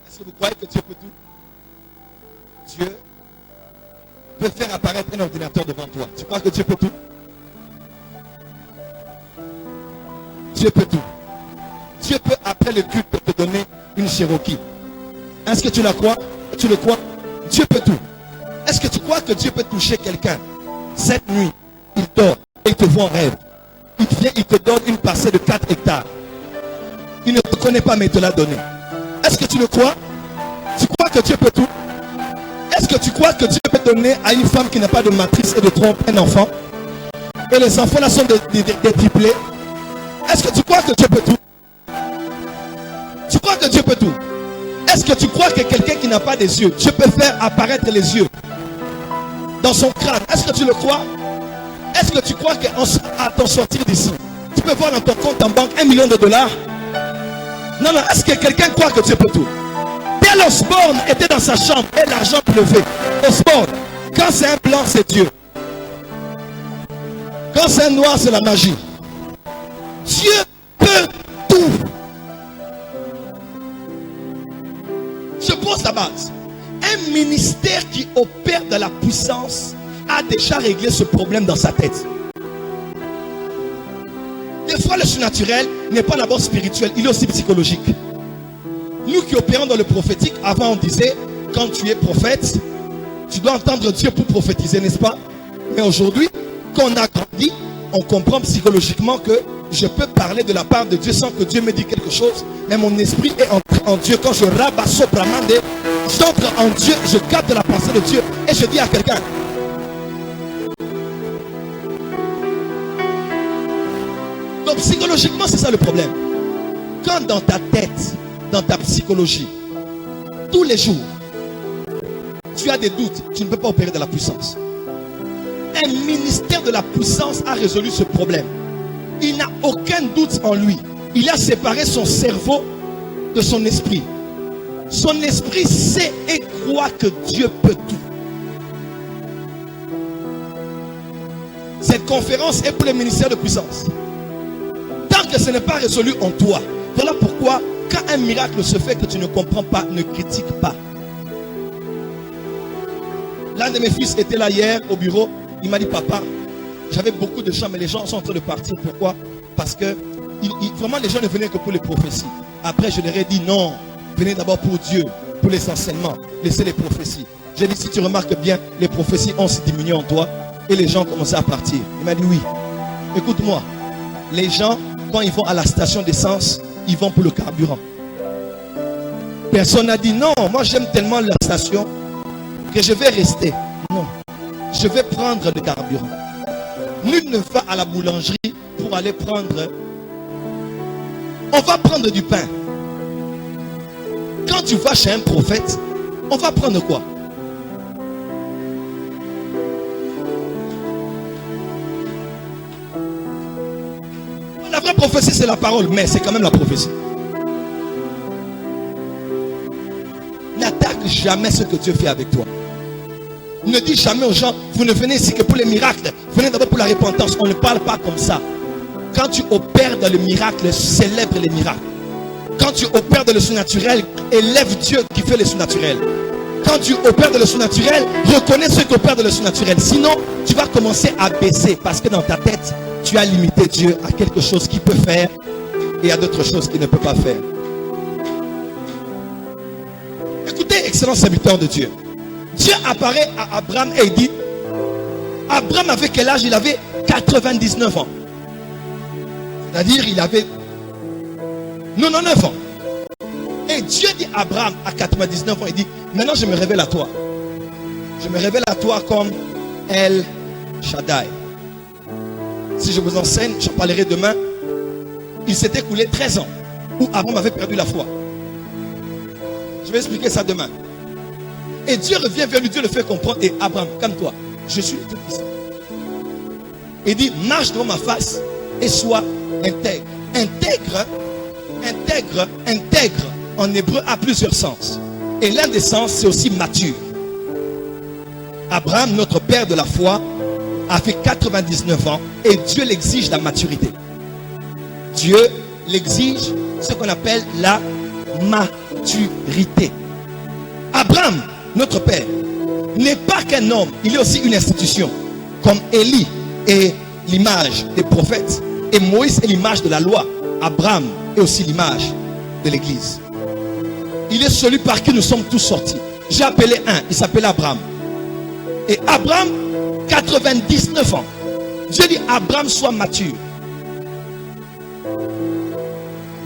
Est-ce que vous croyez que Dieu peut tout? Dieu peut faire apparaître un ordinateur devant toi. Tu crois que Dieu peut tout? Dieu peut tout. Dieu peut après le culte te donner une Cherokee. Est-ce que tu la crois? Tu le crois? Dieu peut tout. Est-ce que tu crois que Dieu peut toucher quelqu'un? Cette nuit, il dort et il te voit en rêve. Il vient, il te donne une parcelle de 4 hectares. Il ne te connaît pas mais il te l'a donné. Est-ce que tu le crois? Tu crois que Dieu peut tout? Est-ce que tu crois que Dieu peut donner à une femme qui n'a pas de matrice et de trompe un enfant? Et les enfants là sont des triplés. Est-ce que tu crois que Dieu peut tout? Tu crois que Dieu peut tout? Est-ce que tu crois que quelqu'un qui n'a pas des yeux, Dieu peut faire apparaître les yeux dans son crâne? Est-ce que tu le crois? Est-ce que tu crois qu'à ton sortir d'ici, tu peux voir dans ton compte en banque $1 million? Non, non, est-ce que quelqu'un croit que Dieu peut tout? Tel Osborne était dans sa chambre et l'argent pleuvait. Osborne, quand c'est un blanc, c'est Dieu. Quand c'est un noir, c'est la magie. Dieu peut tout. Je pose la base. Un ministère qui opère de la puissance a déjà réglé ce problème dans sa tête. Des fois, le surnaturel n'est pas d'abord spirituel, il est aussi psychologique. Nous qui opérons dans le prophétique, avant on disait, quand tu es prophète, tu dois entendre Dieu pour prophétiser, n'est-ce pas? Mais aujourd'hui, quand on a grandi, on comprend psychologiquement que je peux parler de la part de Dieu sans que Dieu me dise quelque chose, mais mon esprit est entré en Dieu. Quand je rabasse Bramande, j'entre en Dieu, je capte la pensée de Dieu et je dis à quelqu'un. Donc psychologiquement, c'est ça le problème. Quand dans ta tête, dans ta psychologie, tous les jours, tu as des doutes, tu ne peux pas opérer de la puissance. Un ministère de la puissance a résolu ce problème. Il n'a aucun doute en lui. Il a séparé son cerveau de son esprit. Son esprit sait et croit que Dieu peut tout. Cette conférence est pour le ministère de puissance. Tant que ce n'est pas résolu en toi, voilà pourquoi quand un miracle se fait que tu ne comprends pas, ne critique pas. L'un de mes fils était là hier au bureau. Il m'a dit, papa, j'avais beaucoup de gens, mais les gens sont en train de partir. Pourquoi? Parce que vraiment les gens ne venaient que pour les prophéties. Après je leur ai dit non, venez d'abord pour Dieu. pour les enseignements, laisser les prophéties. J'ai dit, si tu remarques bien, les prophéties ont se diminué en toi et les gens ont commencé à partir. Il m'a dit oui. Écoute-moi, les gens, quand ils vont à la station d'essence, ils vont pour le carburant. Personne n'a dit non, moi j'aime tellement la station que je vais rester. Non, je vais prendre le carburant. Nul ne va à la boulangerie pour aller prendre. On va prendre du pain. Quand tu vas chez un prophète, on va prendre quoi? La vraie prophétie, c'est la parole, mais c'est quand même la prophétie. N'attaque jamais ce que Dieu fait avec toi. Ne dis jamais aux gens, vous ne venez ici que pour les miracles, venez d'abord pour la repentance. On ne parle pas comme ça. Quand tu opères dans le miracle, célèbre les miracles. Quand tu opères dans le surnaturel, élève Dieu qui fait le surnaturel. Quand tu opères dans le surnaturel, reconnais ceux qui opèrent dans le surnaturel. Sinon, tu vas commencer à baisser parce que dans ta tête, tu as limité Dieu à quelque chose qu'il peut faire et à d'autres choses qu'il ne peut pas faire. Écoutez, excellents serviteurs de Dieu. Dieu apparaît à Abraham et il dit, Abraham avait quel âge? Il avait 99 ans. C'est-à-dire, il avait 99 ans. Et Dieu dit à Abraham à 99 ans, il dit, maintenant je me révèle à toi. Je me révèle à toi comme El Shaddai. Si je vous enseigne, j'en parlerai demain. Il s'est écoulé 13 ans où Abraham avait perdu la foi. Je vais expliquer ça demain. Et Dieu revient vers lui, Dieu le fait comprendre. Et Abraham, calme-toi, je suis le Tout-Puissant. Il dit, marche devant ma face et sois intègre. Intègre en hébreu a plusieurs sens. Et l'un des sens, c'est aussi mature. Abraham, notre père de la foi, a fait 99 ans et Dieu l'exige la maturité. Dieu l'exige ce qu'on appelle la maturité. Abraham, notre père, n'est pas qu'un homme, il est aussi une institution. Comme Élie est l'image des prophètes et Moïse est l'image de la loi, Abraham est aussi l'image de l'église. Il est celui par qui nous sommes tous sortis. J'ai appelé un, il s'appelait Abraham. Et Abraham, 99 ans. Dieu dit, Abraham, sois mature.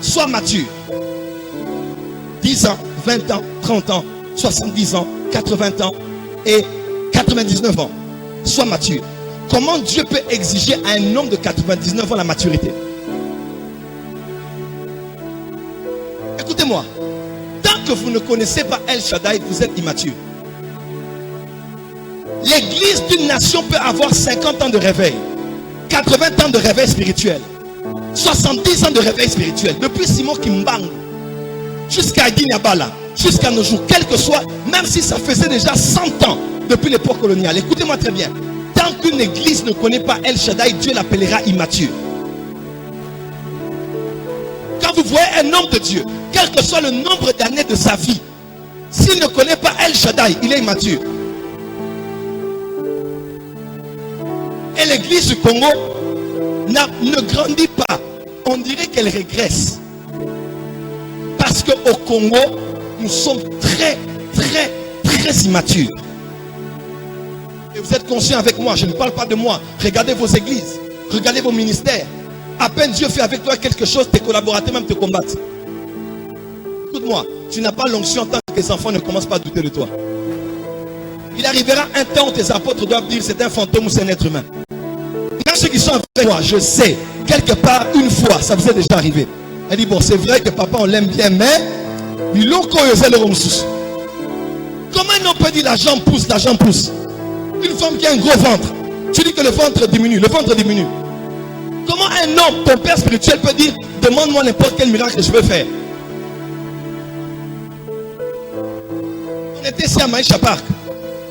Sois mature. 10 ans, 20 ans, 30 ans, 70 ans, 80 ans et 99 ans. Sois mature. Comment Dieu peut exiger à un homme de 99 ans la maturité? Écoutez-moi. Tant que vous ne connaissez pas El Shaddai, vous êtes immature. L'église d'une nation peut avoir 50 ans de réveil, 80 ans de réveil spirituel, 70 ans de réveil spirituel. Depuis Simon Kimbangu jusqu'à Guinea-Bala, jusqu'à nos jours, quel que soit, même si ça faisait déjà 100 ans depuis l'époque coloniale. Écoutez-moi très bien. Tant qu'une église ne connaît pas El Shaddai, Dieu l'appellera immature. Quand vous voyez un homme de Dieu, quel que soit le nombre d'années de sa vie, s'il ne connaît pas El Shaddai, il est immature. Et l'église du Congo ne grandit pas. On dirait qu'elle régresse. Parce qu'au Congo, nous sommes très immatures. Et vous êtes conscients avec moi, je ne parle pas de moi. Regardez vos églises, regardez vos ministères. À peine Dieu fait avec toi quelque chose, tes collaborateurs même te combattent. Écoute-moi, tu n'as pas l'onction tant que tes enfants ne commencent pas à douter de toi. Il arrivera un temps où tes apôtres doivent dire c'est un fantôme ou c'est un être humain. Même ceux qui sont avec moi, je sais, quelque part, une fois, ça vous est déjà arrivé. Elle dit, bon, c'est vrai que papa, on l'aime bien, mais comment un homme peut dire la jambe pousse, la jambe pousse? Une femme qui a un gros ventre, tu dis que le ventre diminue, le ventre diminue. Comment un homme, ton père spirituel peut dire, demande-moi n'importe quel miracle que je veux faire? On était ici à Maïcha Park,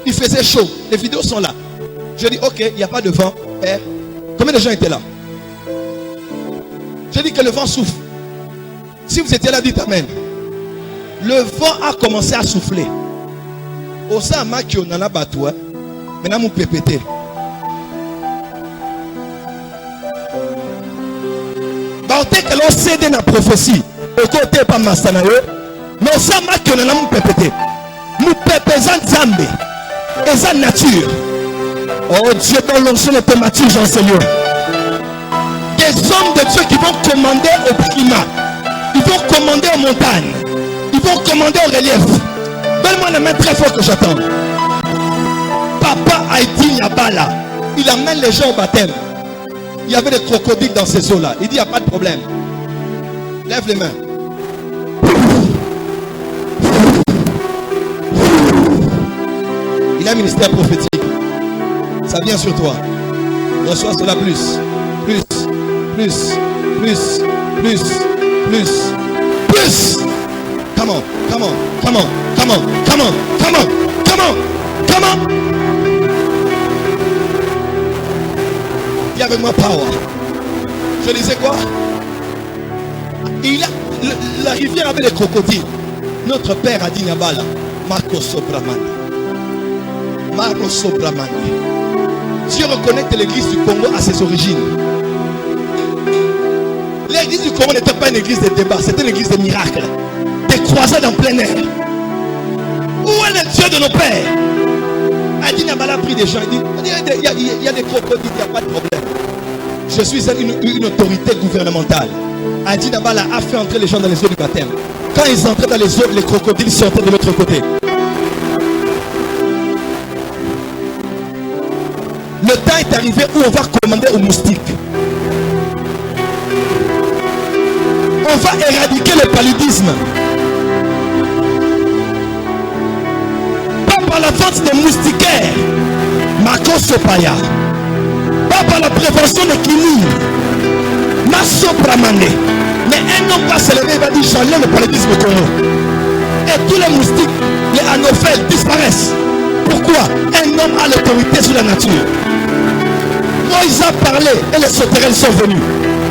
il faisait chaud, les vidéos sont là. Je dis, ok, il n'y a pas de vent. Père, combien de gens étaient là? Je dis que le vent souffle. Si vous étiez là, dites amen. Le vent a commencé à souffler. Au Sama qui on en a battu, maintenant vous pépétez. Baote que l'on cède dans la prophétie. Au côté pas Masanayo. Non, ça m'a que nous pépété. Nous pépésons Zambé. Et sa nature. Oh Dieu, dans l'onction de tes matures, j'en sais lieu. Des hommes de Dieu qui vont commander au climat. Ils vont commander aux montagnes. Ils vont commander au relief. Donne-moi la main très fort que j'attends. Papa Haïti Nyabala, il amène les gens au baptême. Il y avait des crocodiles dans ces eaux-là. Il dit, il n'y a pas de problème. Lève les mains. Il a un ministère prophétique. Ça vient sur toi. Reçois cela plus. Plus. Plus. Plus. Plus. Plus. Plus. Come on. Come on. Come on. Come on. Come on. Come on. Come on. Come on. Dis avec moi power. Je disais quoi? La rivière avait des crocodiles. Notre père a dit Nyabala. Marco Sobramani. Marco Sobramani. Dieu reconnaît que l'église du Congo a ses origines. L'église du Congo n'était pas une église de débat, c'était une église de miracles. Des croisades en plein air. Où est le Dieu de nos pères? Adi Nyabala a pris des gens. Il dit, il y a des crocodiles, il n'y a pas de problème. Je suis une autorité gouvernementale. Adi Nyabala a fait entrer les gens dans les eaux du baptême. Quand ils entraient dans les eaux, les crocodiles sortaient de l'autre côté. Le temps est arrivé où on va commander aux moustiques. On va éradiquer le paludisme. Pas par la vente des moustiquaires. Marco Sopaya. Pas par la prévention des cliniques. Masso Bramane. Mais un homme va se lever et va dire j'enlève le paludisme au Congo. Et tous les moustiques, les anophèles disparaissent. Pourquoi? Un homme a l'autorité sur la nature. Moïse a parlé et les sauterelles sont venus.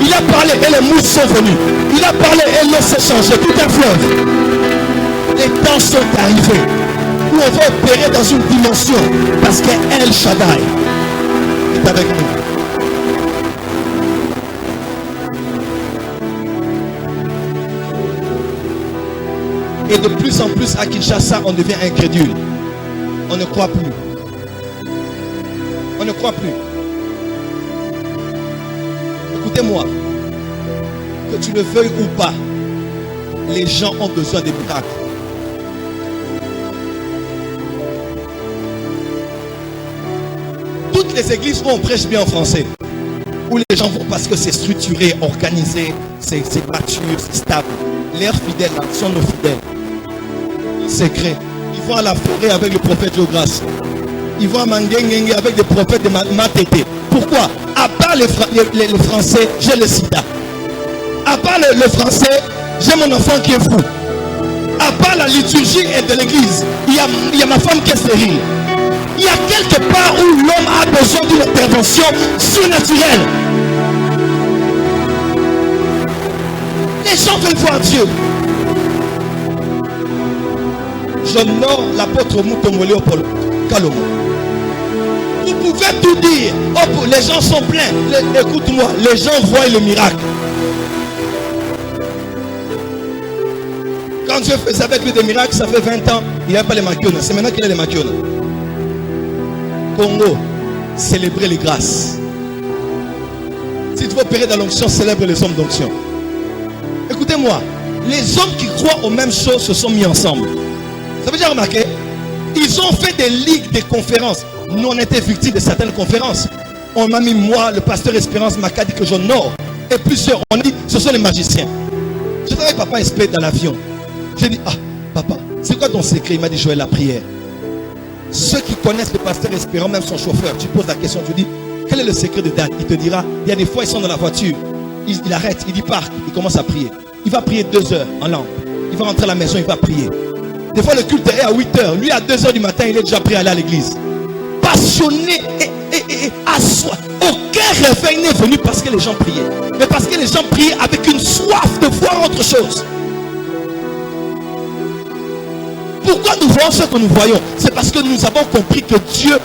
Il a parlé et les mousses sont venues. Il a parlé et l'eau s'est changée. Tout un fleuve. Les temps sont arrivés où on va opérer dans une dimension parce qu'El Shaddai est avec nous. Et de plus en plus à Kinshasa, on devient incrédule. On ne croit plus. On ne croit plus. Écoutez-moi, que tu le veuilles ou pas, les gens ont besoin des miracles. Toutes les églises où on prêche bien en français, où les gens vont parce que c'est structuré, organisé, c'est mature, c'est stable. Leurs fidèles là, sont nos fidèles. Secret. Ils vont à la forêt avec le prophète Géograce. Ils vont à Mangengenge avec des prophètes de Matete. Pourquoi? À part les Français, j'ai le sida. À part le Français, j'ai mon enfant qui est fou. À part la liturgie et de l'église, il y a ma femme qui est stérile. Il y a quelque part où l'homme a besoin d'une intervention surnaturelle. Les gens veulent voir Dieu. J'honore l'apôtre Mutombo Léopold Kalomo. Vous pouvez tout dire. Oh, les gens sont pleins. Écoute-moi, les gens voient le miracle. Quand Dieu faisait avec lui des miracles, ça fait 20 ans, il n'y avait pas les maquiones. C'est maintenant qu'il y a les maquiones. Congo, célébrez les grâces. Si tu veux opérer dans l'onction, célèbre les hommes d'onction. Écoutez-moi, les hommes qui croient aux mêmes choses se sont mis ensemble. Ça veut dire remarquer, ils ont fait des ligues, des conférences. Nous, on était victimes de certaines conférences. On m'a mis, moi, le pasteur Espérance m'a dit que j'honore. Et plusieurs, on dit, ce sont les magiciens. J'étais avec papa Espé dans l'avion. J'ai dit, ah, papa, c'est quoi ton secret? Il m'a dit, Joël, la prière. Ceux qui connaissent le pasteur Espérance, même son chauffeur, tu poses la question, tu dis, quel est le secret de Dan? Il te dira, il y a des fois, ils sont dans la voiture. Il arrête, il dit, parc, il commence à prier. Il va prier 2 heures en langue. Il va rentrer à la maison, il va prier. Des fois, le culte est à 8 heures. Lui, à 2 heures du matin, il est déjà prêt à aller à l'église. Passionné et à soi. Aucun réveil n'est venu parce que les gens priaient. Mais parce que les gens priaient avec une soif de voir autre chose. Pourquoi nous voyons ce que nous voyons? C'est parce que nous avons compris que Dieu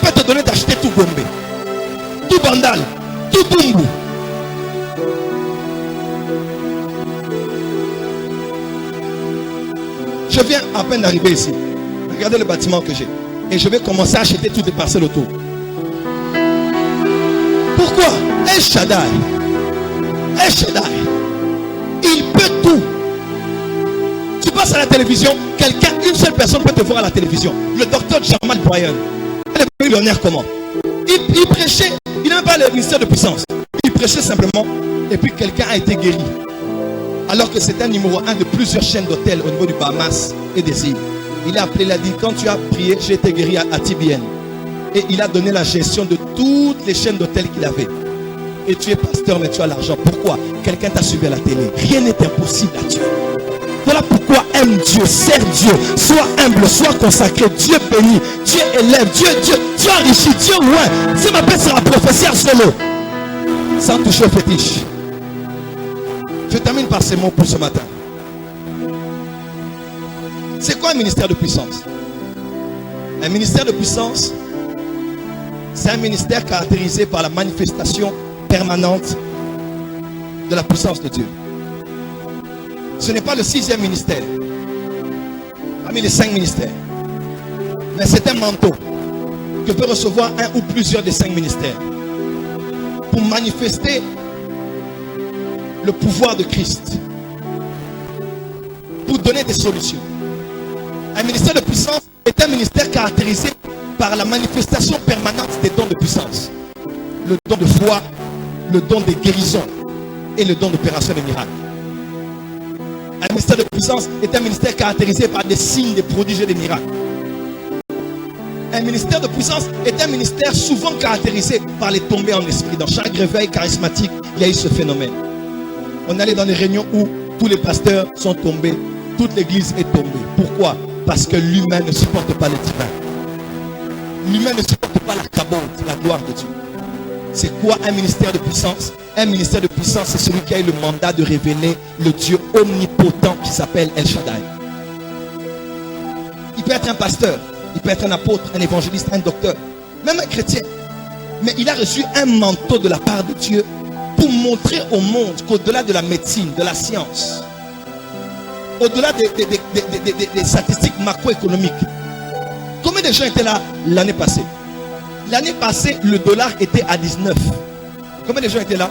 peut te donner d'acheter tout Gombe, tout Bandal, tout Bumbu. Je viens à peine d'arriver ici. Regardez le bâtiment que j'ai. Et je vais commencer à acheter toutes les parcelles autour. Pourquoi? El Shaddai. El Shaddai. Il peut tout. Tu passes à la télévision, quelqu'un, une seule personne peut te voir à la télévision. Le docteur Jamal Bryan. Il est millionnaire comment? Il prêchait, il n'a pas le ministère de puissance. Il prêchait simplement et puis quelqu'un a été guéri. Alors que c'était un numéro 1 de plusieurs chaînes d'hôtels au niveau du Bahamas et des îles. Il a appelé, il a dit, quand tu as prié, j'ai été guéri à TBN. Et il a donné la gestion de toutes les chaînes d'hôtels qu'il avait. Et tu es pasteur, mais tu as l'argent. Pourquoi? Quelqu'un t'a suivi à la télé. Rien n'est impossible à Dieu. Voilà pourquoi aime Dieu, sers Dieu, sois humble, sois consacré. Dieu bénit, Dieu élève, Dieu enrichit, Dieu loin. Ce m'appelle sera prophétie solo. Sans toucher au fétiche. Je termine par ces mots pour ce matin. C'est quoi un ministère de puissance? Un ministère de puissance, c'est un ministère caractérisé par la manifestation permanente de la puissance de Dieu. Ce n'est pas le 6e ministère parmi les 5 ministères, mais c'est un manteau que peut recevoir un ou plusieurs des 5 ministères pour manifester le pouvoir de Christ, pour donner des solutions. Un ministère de puissance est un ministère caractérisé par la manifestation permanente des dons de puissance. Le don de foi, le don de guérison et le don d'opération de miracles. Un ministère de puissance est un ministère caractérisé par des signes, des prodiges et des miracles. Un ministère de puissance est un ministère souvent caractérisé par les tombées en esprit. Dans chaque réveil charismatique, il y a eu ce phénomène. On allait dans des réunions où tous les pasteurs sont tombés, toute l'église est tombée. Pourquoi? Parce que l'humain ne supporte pas le divin. L'humain ne supporte pas la cabote, la gloire de Dieu. C'est quoi un ministère de puissance? Un ministère de puissance, c'est celui qui a eu le mandat de révéler le Dieu omnipotent qui s'appelle El Shaddai. Il peut être un pasteur, il peut être un apôtre, un évangéliste, un docteur, même un chrétien. Mais il a reçu un manteau de la part de Dieu pour montrer au monde qu'au-delà de la médecine, de la science, au-delà des statistiques macroéconomiques, combien de gens étaient là l'année passée? L'année passée, le dollar était à 19. Combien de gens étaient là?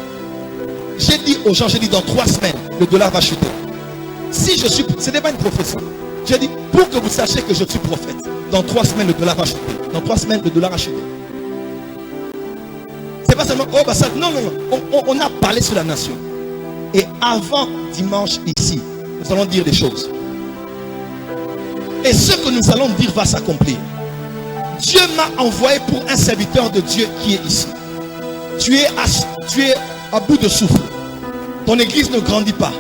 J'ai dit aux gens, j'ai dit dans 3 semaines, le dollar va chuter. Si je suis, ce n'est pas une prophétie. J'ai dit, pour que vous sachiez que je suis prophète, dans 3 semaines, le dollar va chuter. Dans 3 semaines, le dollar a chuté. C'est pas seulement, oh bah ça, non. On a parlé sur la nation. Et avant dimanche ici, nous allons dire des choses. Et ce que nous allons dire va s'accomplir. Dieu m'a envoyé pour un serviteur de Dieu qui est ici. Tu es à bout de souffle. Ton église ne grandit pas.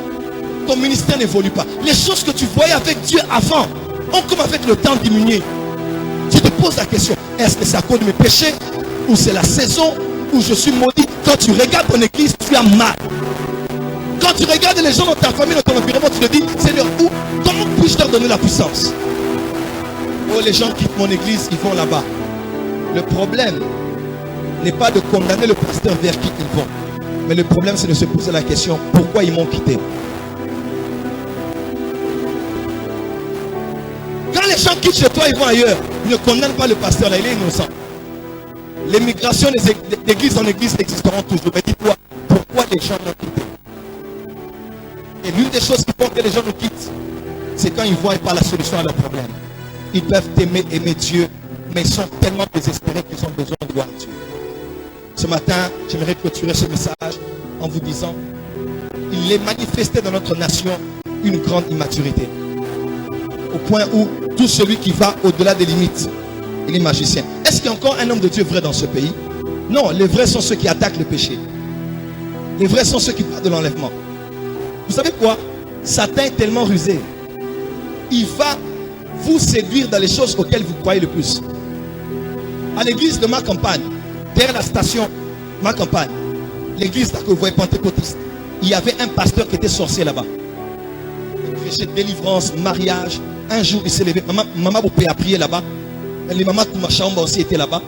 Ton ministère n'évolue pas. Les choses que tu voyais avec Dieu avant ont comme avec le temps diminué. Tu te poses la question, est-ce que c'est à cause de mes péchés? Ou c'est la saison où je suis maudit? Quand tu regardes ton église, tu as mal. Quand tu regardes les gens dans ta famille, dans ton environnement, tu te dis, Seigneur, comment puis-je leur donner la puissance? Oh, les gens quittent mon église, ils vont là-bas. Le problème n'est pas de condamner le pasteur vers qui ils vont. Mais le problème, c'est de se poser la question, pourquoi ils m'ont quitté? Quand les gens quittent chez toi, ils vont ailleurs. Ne condamne pas le pasteur, là, il est innocent. Les migrations d'église en église existeront toujours. Mais dis-toi, pourquoi les gens m'ont quitté? Et l'une des choses qui font que les gens nous quittent, c'est quand ils ne voient pas la solution à leur problème. Ils peuvent aimer Dieu, mais ils sont tellement désespérés qu'ils ont besoin de voir Dieu. Ce matin, j'aimerais clôturer ce message en vous disant, il est manifesté dans notre nation une grande immaturité. Au point où tout celui qui va au-delà des limites, il est magicien. Est-ce qu'il y a encore un homme de Dieu vrai dans ce pays? Non, les vrais sont ceux qui attaquent le péché. Les vrais sont ceux qui parlent de l'enlèvement. Vous savez quoi? Satan est tellement rusé. Il va vous séduire dans les choses auxquelles vous croyez le plus. À l'église de ma campagne, derrière la station, ma campagne, l'église là que vous voyez pentecôtiste, il y avait un pasteur qui était sorcier là-bas. Il prêchait délivrance, mariage. Un jour, il s'est levé. Maman Boupé a prié là-bas. Les mamans de ma chambre aussi étaient là-bas.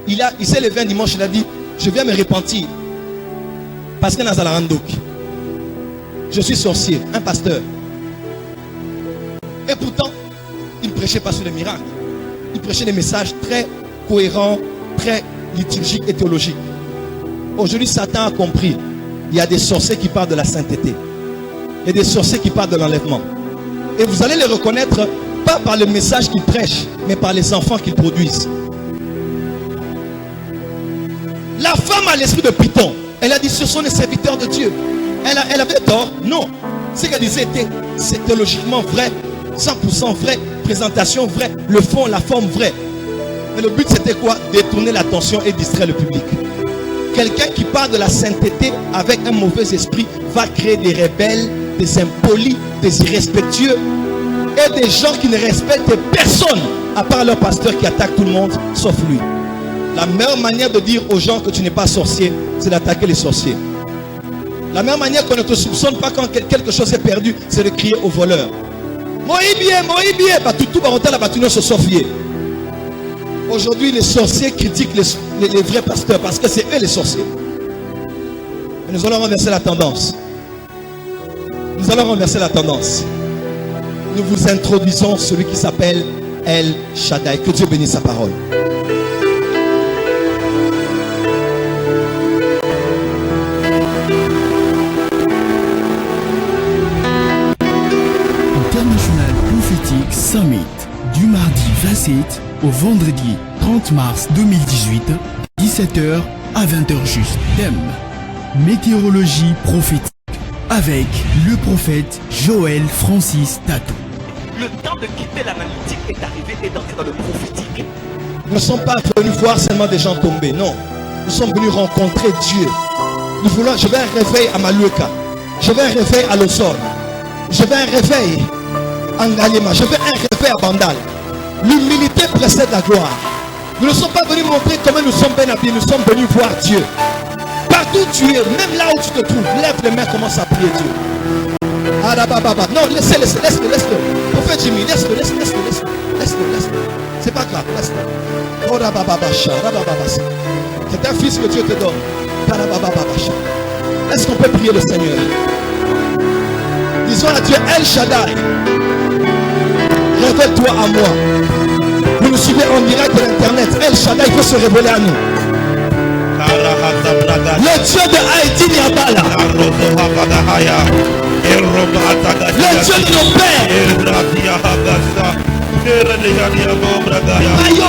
Il s'est levé un dimanche, il a dit, je viens me repentir. Parce que dans Alarandouk, je suis sorcier, un pasteur. Et pourtant, prêchait pas sur les miracles. Il prêchait des messages très cohérents, très liturgiques et théologiques. Aujourd'hui, Satan a compris. Il y a des sorciers qui parlent de la sainteté. Il y a des sorciers qui parlent de l'enlèvement. Et vous allez les reconnaître pas par le message qu'ils prêchent, mais par les enfants qu'ils produisent. La femme a l'esprit de Python. Elle a dit ce sont les serviteurs de Dieu. Elle avait tort? Non. Ce qu'elle disait était c'est théologiquement vrai, 100% vrai, présentation vraie, le fond, la forme vraie. Mais le but c'était quoi? Détourner l'attention et distraire le public. Quelqu'un qui parle de la sainteté avec un mauvais esprit va créer des rebelles, des impolis, des irrespectueux et des gens qui ne respectent personne à part leur pasteur qui attaque tout le monde sauf lui. La meilleure manière de dire aux gens que tu n'es pas sorcier, c'est d'attaquer les sorciers. La meilleure manière qu'on ne te soupçonne pas quand quelque chose est perdu, c'est de crier aux voleurs. Moïbie, tout barotel la bâtiment se sorcier. Aujourd'hui, les sorciers critiquent les vrais pasteurs parce que c'est eux les sorciers. Et nous allons renverser la tendance. Nous allons renverser la tendance. Nous vous introduisons celui qui s'appelle El Shaddai. Que Dieu bénisse sa parole. International Prophetic Summit du mardi 27 au vendredi 30 mars 2018, 17h à 20h juste. Thème: météorologie prophétique avec le prophète Joël Francis Tatou. Le temps de quitter l'analytique est arrivé et d'entrer dans le prophétique. Nous ne sommes pas venus voir seulement des gens tomber, non. Nous sommes venus rencontrer Dieu. Nous voulons, je veux un réveil à Maluka. Je veux un réveil à Losor. Je veux un réveil en Galima. Je veux un réveil à Bandal. L'humilité précède la gloire. Nous ne sommes pas venus montrer comment nous sommes bien habillés. Nous sommes venus voir Dieu. Partout tu es, même là où tu te trouves, lève les mains, commence à prier Dieu. Non, laisse-le. Prophète Jimmy, laisse-le. C'est pas grave, laisse-le. C'est un fils que Dieu te donne. Est-ce qu'on peut prier le Seigneur? Disons à Dieu, El Shaddai, révèle-toi à moi. Vous nous suivez en direct de l'internet. El Shaddai peut se révéler à nous. Le Dieu de Haïti Niabala. Le Dieu de nos pères. Ayo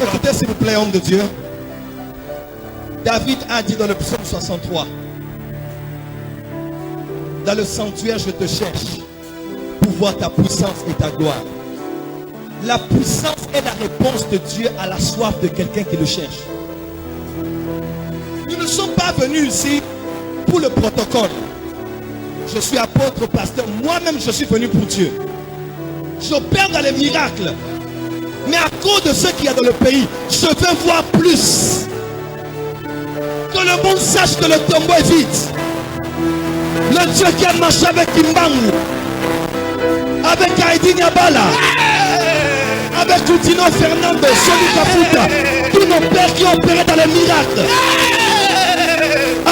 écoutez s'il vous plaît, homme de Dieu. David a dit dans le psaume 63, dans le sanctuaire je te cherche pour voir ta puissance et ta gloire. La puissance est la réponse de Dieu à la soif de quelqu'un qui le cherche. Nous ne sommes pas venus ici pour le protocole. Je suis apôtre, pasteur, moi-même je suis venu pour Dieu. J'opère dans les miracles. Mais à cause de ce qu'il y a dans le pays, je veux voir plus. Que le monde sache que le tombeau est vide. Le Dieu qui a marché avec Kimbangu, avec Haïti Niabala, avec Koutino Fernando, Soni Kafuta, tous nos pères qui ont opéré dans les miracles,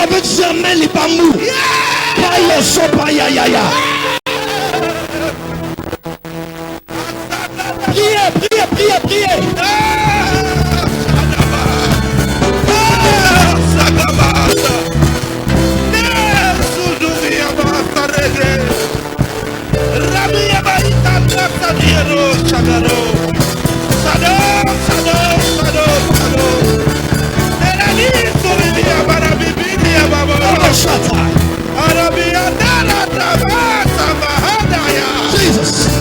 avec Germain Libamou, Payo Sopayaya. Priez. Jesus.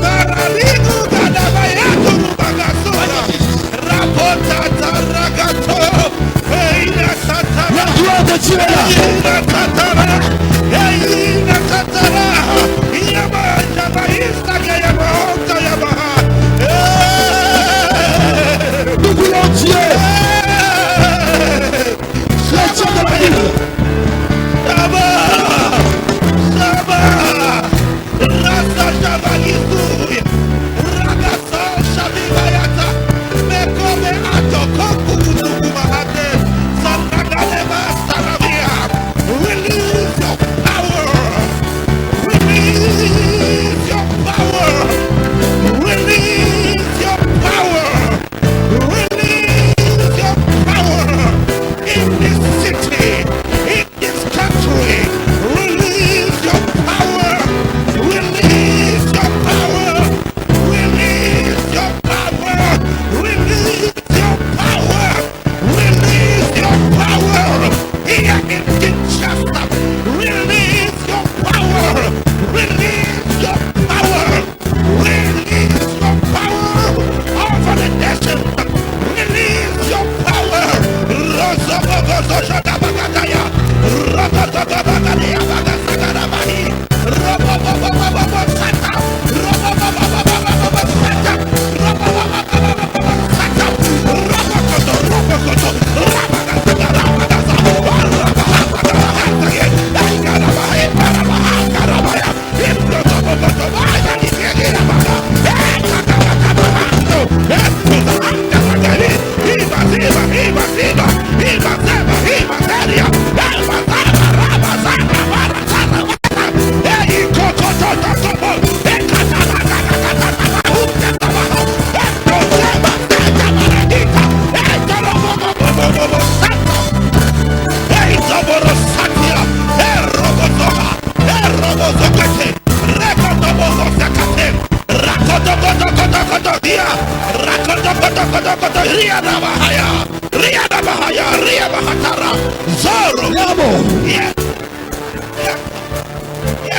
La gloire de Dieu est là. Nous voulons Dieu.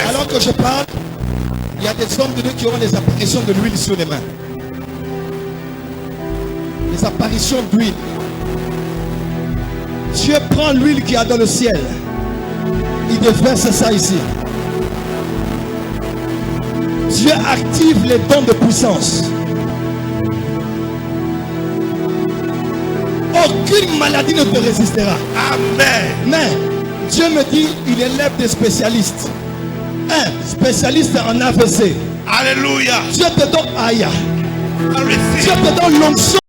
Alors que je parle, il y a des hommes de Dieu qui auront des apparitions de l'huile sur les mains. Des apparitions d'huile. Dieu prend l'huile qu'il y a dans le ciel. Il déverse ça ici. Dieu active les dons de puissance. Aucune maladie ne te résistera. Amen. Mais Dieu me dit, il élève des spécialistes. Un spécialiste en AVC. Alléluia. Dieu te donne Aya. I receive. Dieu te donne l'onction